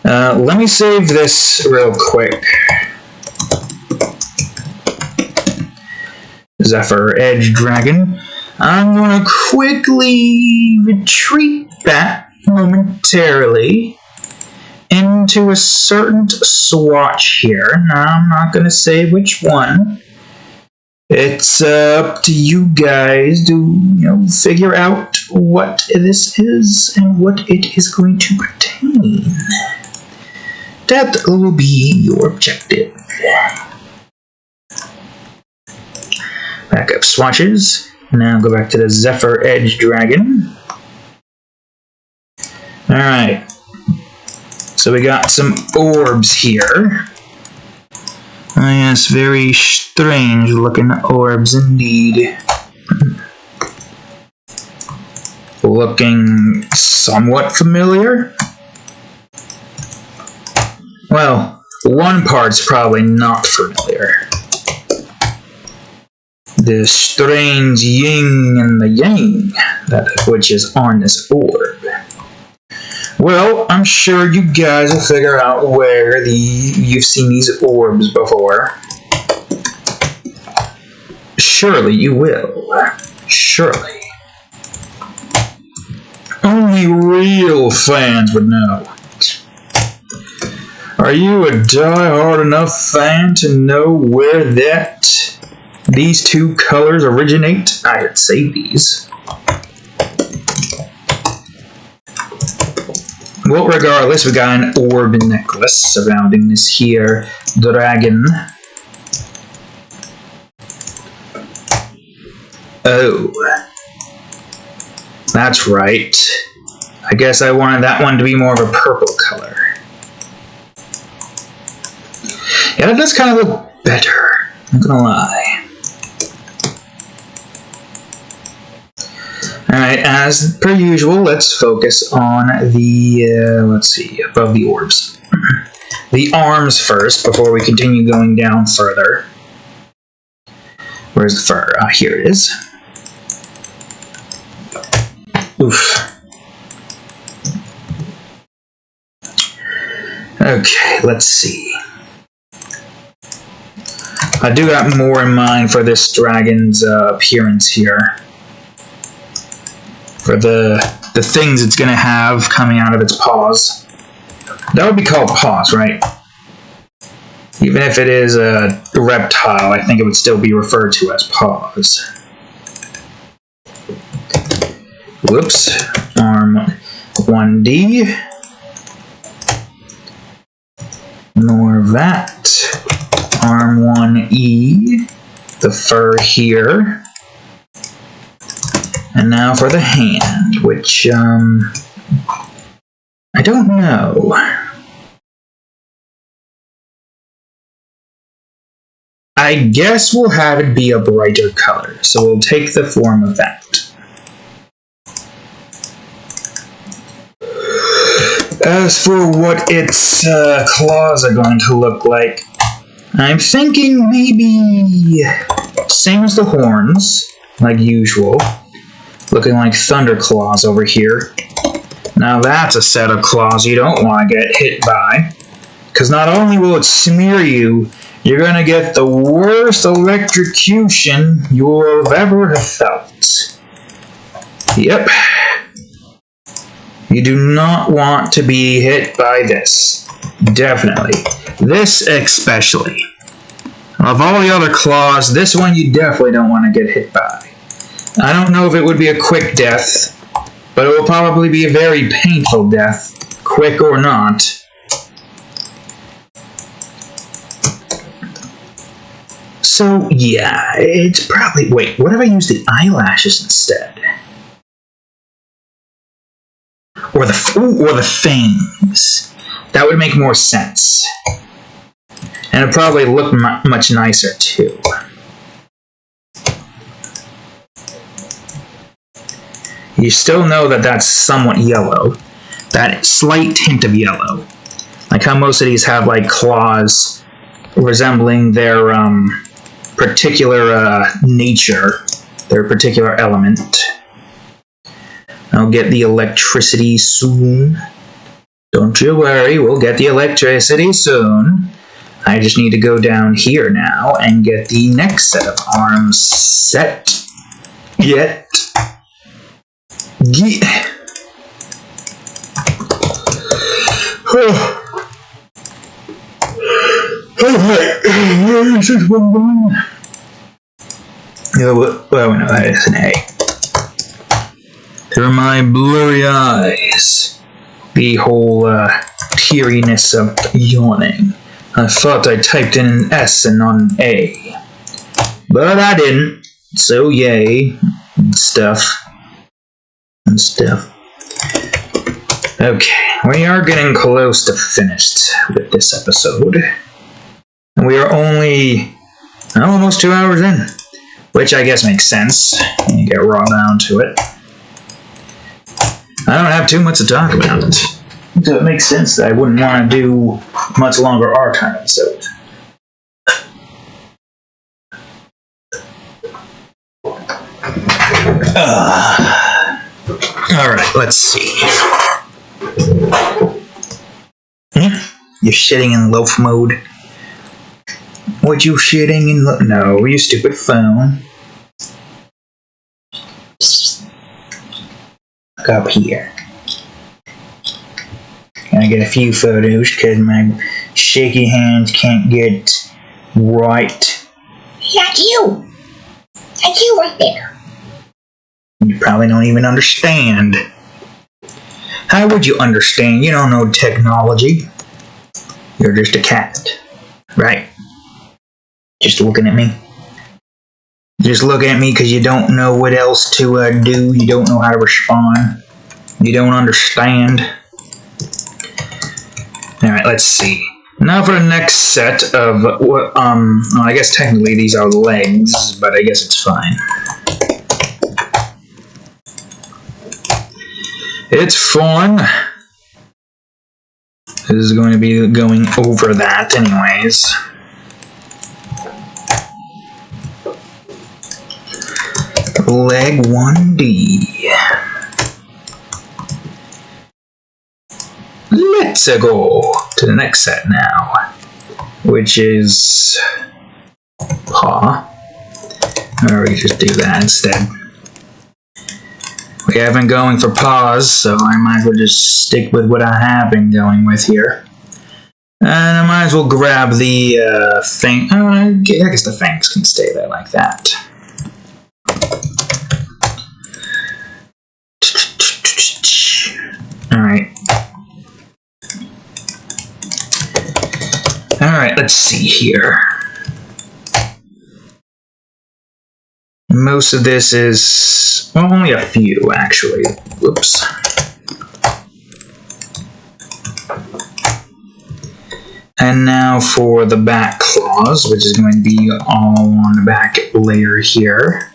Let me save this real quick. Zephyr Dragon. I'm gonna quickly retreat that momentarily into a certain swatch here. Now, I'm not gonna say which one. It's up to you guys to, figure out what this is and what it is going to pertain That will be your objective. Backup swatches. Now go back to the Zephyr Dragon. Alright. So we got some orbs here. Oh yes, very strange looking orbs indeed. Looking somewhat familiar. Well, one part's probably not familiar. The strange yin and the yang, which is on this orb. Well, I'm sure you guys will figure out where you've seen these orbs before. Surely you will. Surely. Only real fans would know. Are you a die-hard enough fan to know where these two colors originate? I would say these. Well, regardless, we got an orb necklace surrounding this here dragon. Oh. That's right. I guess I wanted that one to be more of a purple color. Yeah, that does kind of look better. I'm not gonna lie. Alright, as per usual, let's focus on the, let's see, above the orbs. The arms first, before we continue going down further. Where's the fur? Here it is. Oof. Okay, let's see. I do got more in mind for this dragon's appearance here. For the things it's going to have coming out of its paws. That would be called paws, right? Even if it is a reptile, I think it would still be referred to as paws. Whoops. Arm 1D. More of that. Arm 1E. The fur here. And now for the hand, which, I don't know. I guess we'll have it be a brighter color, so we'll take the form of that. As for what its claws are going to look like, I'm thinking maybe same as the horns, like usual. Looking like thunder claws over here. Now that's a set of claws you don't want to get hit by. Because not only will it smear you, you're going to get the worst electrocution you'll have ever felt. Yep. You do not want to be hit by this. Definitely. This especially. Of all the other claws, this one you definitely don't want to get hit by. I don't know if it would be a quick death, but it will probably be a very painful death, quick or not. So, yeah, it's probably... Wait, what if I use the eyelashes instead? Or the fangs. That would make more sense. And it'd probably look much nicer, too. You still know that that's somewhat yellow. That slight tint of yellow. Like how most of these have, like, claws resembling their, particular, nature. Their particular element. I'll get the electricity soon. Don't you worry, we'll get the electricity soon. I just need to go down here now and get the next set of arms set. Alright, where is this one going? Well, no, that is an A. Through my blurry eyes, the whole teariness of yawning. I thought I typed in an S and not an A. But I didn't. So yay. Stuff. Okay, we are getting close to finished with this episode. And we are only almost 2 hours in. Which I guess makes sense when you get raw down to it. I don't have too much to talk about. So it makes sense that I wouldn't want to do much longer archive episodes. Alright, let's see. You're shitting in loaf mode. What you shitting in loaf? No, you stupid phone. Look up here. Gotta get a few photos because my shaky hands can't get right. That's you! That's you right there. You probably don't even understand. How would you understand? You don't know technology. You're just a cat. Right? Just looking at me. Just looking at me because you don't know what else to do. You don't know how to respond. You don't understand. Alright, let's see. Now for the next set of what, well, I guess technically these are legs, but I guess it's fine. It's fun. This is going to be going over that anyways. Leg 1D. Let's go to the next set now, which is paw. Or we just do that instead. We have been going for paws, so I might as well just stick with what I have been going with here. And I might as well grab the thing. I guess the fangs can stay there like that. Alright. Alright, let's see here. Most of this is, well, only a few, actually. Whoops. And now for the back claws, which is going to be all on the back layer here.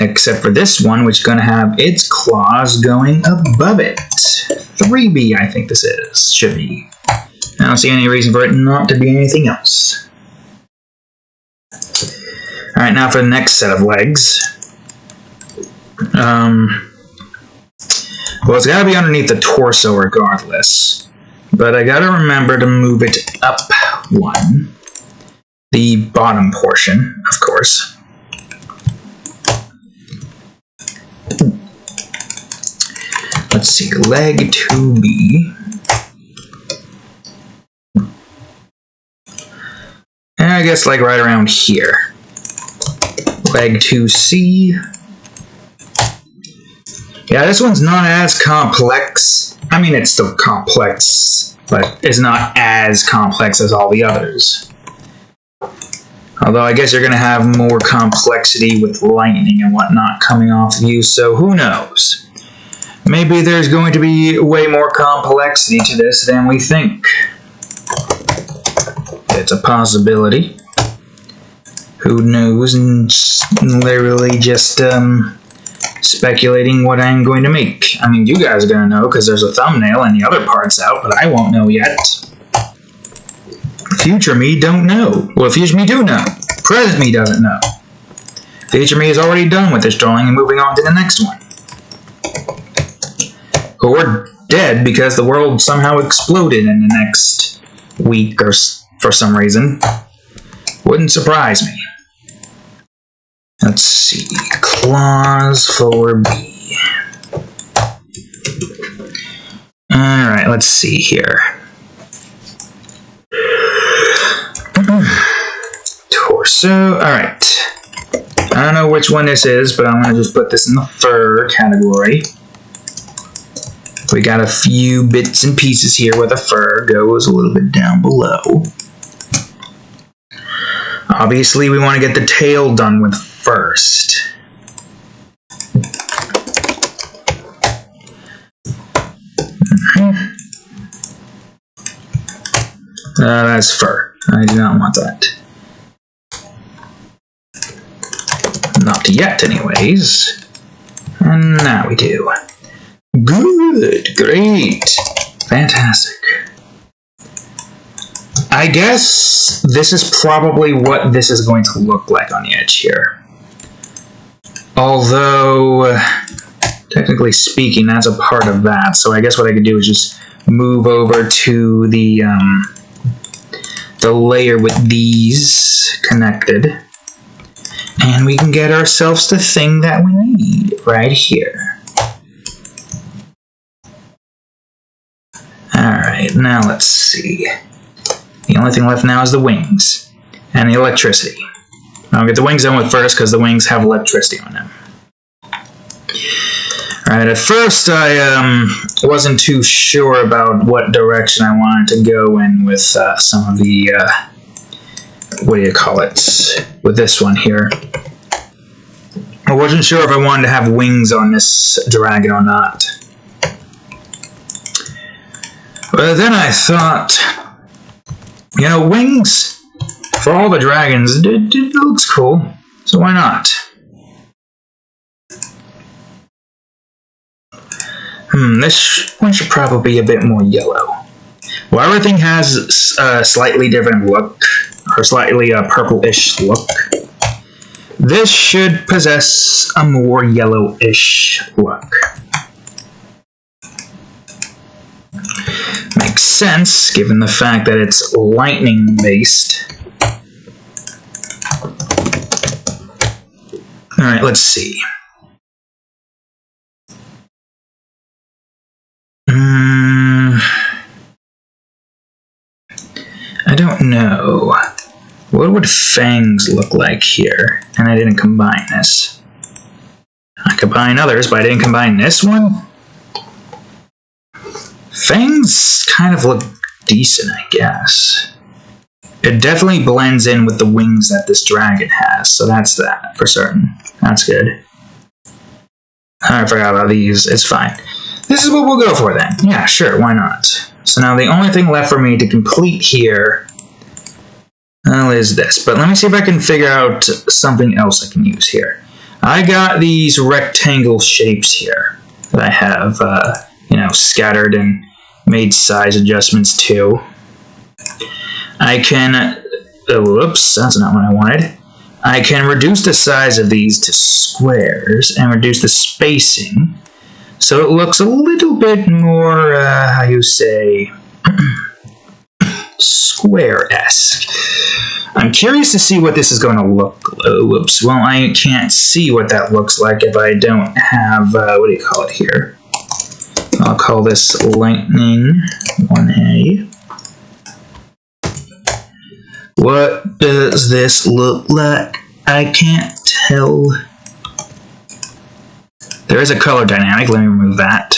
Except for this one, which is going to have its claws going above it. 3B, I think this is. Should be. I don't see any reason for it not to be anything else. Alright, now for the next set of legs. Well, it's got to be underneath the torso regardless. But I got to remember to move it up one. The bottom portion, of course. Let's see, leg 2B. And I guess like right around here. Leg 2C. Yeah, this one's not as complex. I mean, it's still complex, but it's not as complex as all the others. Although I guess you're going to have more complexity with lightning and whatnot coming off of you, so who knows? Maybe there's going to be way more complexity to this than we think. It's a possibility. Who knows? And literally just speculating what I'm going to make. I mean, you guys are going to know because there's a thumbnail and the other part's out, but I won't know yet. Future me don't know. Well, future me do know. Present me doesn't know. Future me is already done with this drawing and moving on to the next one. Or dead because the world somehow exploded in the next week or for some reason. Wouldn't surprise me. Let's see. Claws for B. Alright, let's see here. Torso. Alright. I don't know which one this is, but I'm going to just put this in the fur category. We got a few bits and pieces here where the fur goes a little bit down below. Obviously, we want to get the tail done with first. That's fur. I do not want that. Not yet, anyways. And now we do. Good, great, fantastic. I guess this is probably what this is going to look like on the edge here. Although, technically speaking, that's a part of that. So I guess what I could do is just move over to the layer with these connected. And we can get ourselves the thing that we need right here. Alright, now let's see. The only thing left now is the wings and the electricity. I'll get the wings done with first because the wings have electricity on them. Alright, at first I wasn't too sure about what direction I wanted to go in with some of the, what do you call it, with this one here. I wasn't sure if I wanted to have wings on this dragon or not. But then I thought, you know, wings for all the dragons, it looks cool, so why not? This one should probably be a bit more yellow. Well, everything has a slightly different look, or slightly purple-ish look. This should possess a more yellowish look. Makes sense, given the fact that it's lightning-based. Alright, let's see. I don't know. What would fangs look like here? And I didn't combine this. I combine others, but I didn't combine this one? Fangs kind of look decent, I guess. It definitely blends in with the wings that this dragon has, so that's that for certain. That's good. I forgot about these. It's fine. This is what we'll go for then. Yeah, sure, why not? So now the only thing left for me to complete here is this. But let me see if I can figure out something else I can use here. I got these rectangle shapes here that I have, you know, scattered and made size adjustments to. I can, whoops, that's not what I wanted. I can reduce the size of these to squares and reduce the spacing so it looks a little bit more, how you say, square-esque. I'm curious to see what this is going to look like. Whoops, well, I can't see what that looks like if I don't have, what do you call it here? I'll call this Lightning 1A. What does this look like? I can't tell. There is a color dynamic. Let me remove that.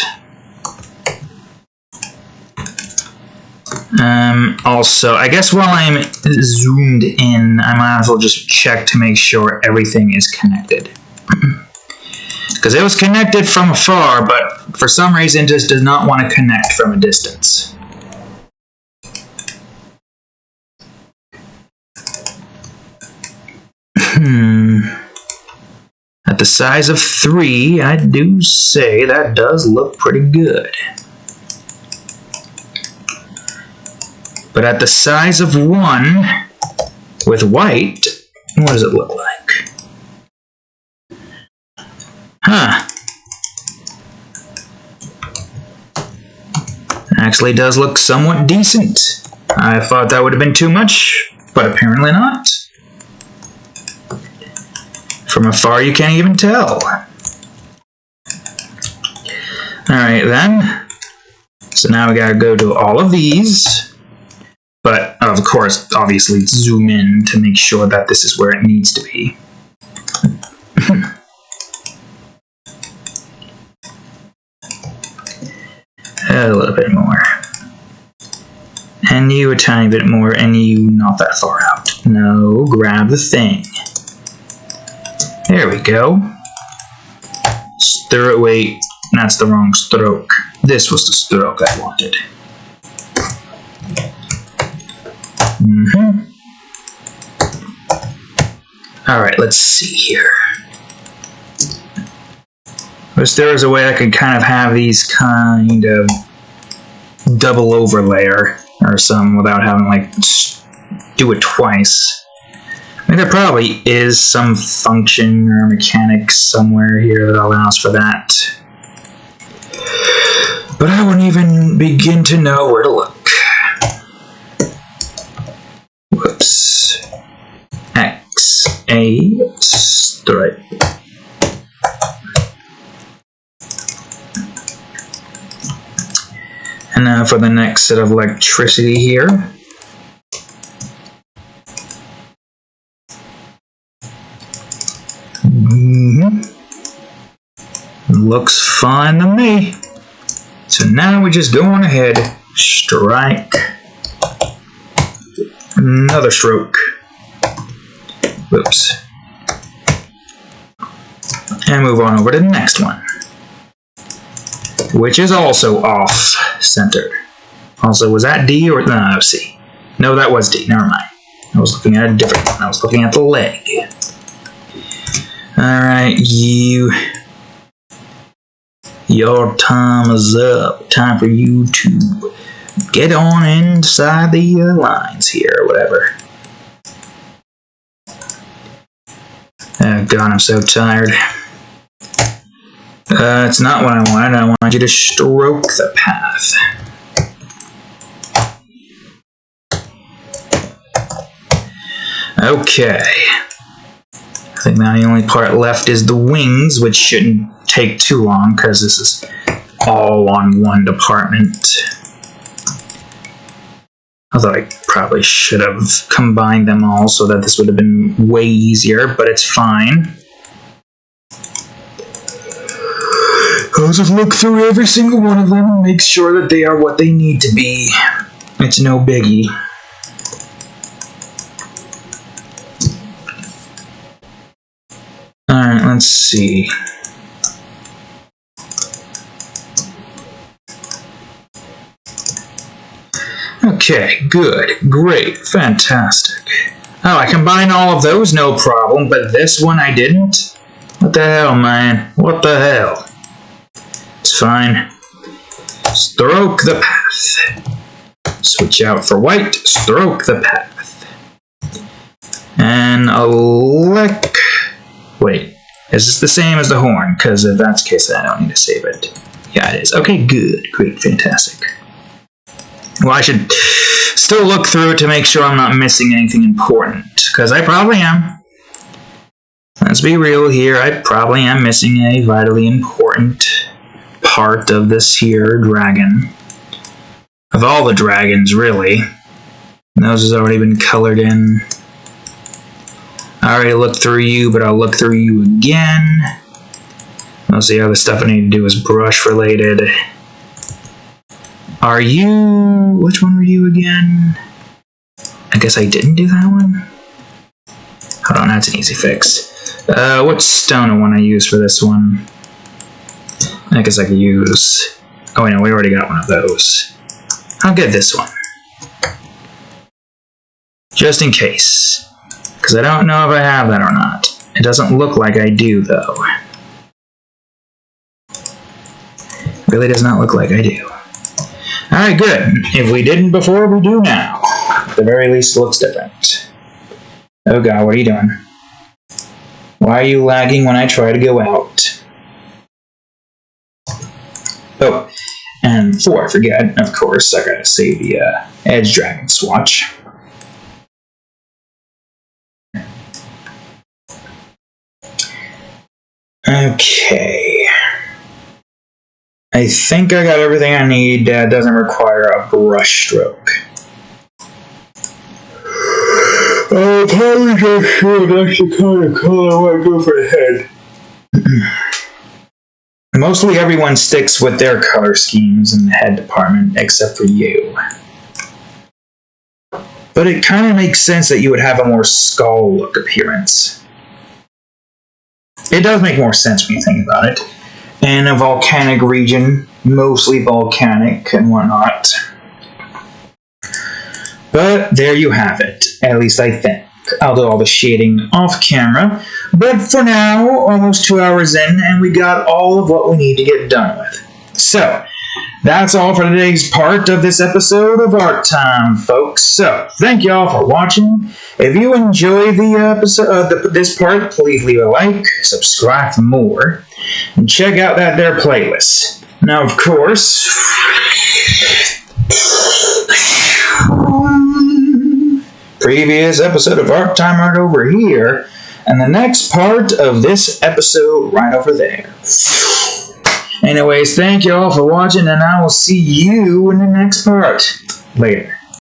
Also, I guess while I'm zoomed in, I might as well just check to make sure everything is connected. Because it was connected from afar, but for some reason just does not want to connect from a distance. At the size of 3, I do say that does look pretty good. But at the size of 1, with white, what does it look like? Huh. Actually does look somewhat decent. I thought that would have been too much, but apparently not. From afar you can't even tell. Alright then. So now we gotta go to all of these. But, of course, obviously zoom in to make sure that this is where it needs to be. A little bit more. And you a tiny bit more, and you not that far out. No, grab the thing. There we go. Wait, that's the wrong stroke. This was the stroke I wanted. Alright, let's see here. Wish there was a way I could kind of have these kind of double overlayer or something without having like do it twice. I mean, there probably is some function or mechanic somewhere here that allows for that. But I wouldn't even begin to know where to look. Whoops. X, A, stripe. And now for the next set of electricity here. Looks fine to me. So now we just go on ahead, strike, another stroke. Whoops. And move on over to the next one, which is also off-centered. Also, was that D or no, C? No, that was D. Never mind. I was looking at a different one. I was looking at the leg. Alright, your time is up. Time for you to get on inside the lines here, or whatever. Oh god, I'm so tired. It's not what I wanted. I wanted you to stroke the path. Okay. I think now the only part left is the wings, which shouldn't take too long because this is all on one department. Although I probably should have combined them all so that this would have been way easier, but it's fine. I'll just look through every single one of them and make sure that they are what they need to be. It's no biggie. Alright, let's see. Okay, good, great, fantastic. Oh, I combined all of those, no problem, but this one I didn't? What the hell, man? What the hell? It's fine. Stroke the path. Switch out for white, stroke the path. And wait, is this the same as the horn? Because if that's the case, I don't need to save it. Yeah, it is. Okay, good, great, fantastic. Well, I should still look through it to make sure I'm not missing anything important, because I probably am. Let's be real here, I probably am missing a vitally important part of this here dragon. Of all the dragons, really. Those has already been colored in. I already looked through you, but I'll look through you again. Most of the other stuff I need to do is brush related. Are you... which one were you again? I guess I didn't do that one? Hold on, that's an easy fix. What stone I want to use for this one? I guess I could use... oh, wait, no, we already got one of those. I'll get this one. Just in case. Because I don't know if I have that or not. It doesn't look like I do, though. It really does not look like I do. Alright, good. If we didn't before, we do now. At the very least, it looks different. Oh god, what are you doing? Why are you lagging when I try to go out? Oh, and before I forget, of course, I gotta save the Edge Dragon swatch. Okay. I think I got everything I need that doesn't require a brush stroke. I apologize for that's the kind of color I want to go for the head. Mostly everyone sticks with their color schemes in the head department, except for you. But it kind of makes sense that you would have a more skull look appearance. It does make more sense when you think about it. In a volcanic region, mostly volcanic and whatnot. But there you have it, at least I think. I'll do all the shading off camera, but for now, almost 2 hours in, and we got all of what we need to get done with. So, that's all for today's part of this episode of Art Time, folks. So, thank y'all for watching. If you enjoy the episode, this part, please leave a like, subscribe for more, and check out that there playlist. Now, of course, previous episode of Art Time right over here, and the next part of this episode right over there. Anyways, thank you all for watching, and I will see you in the next part. Later.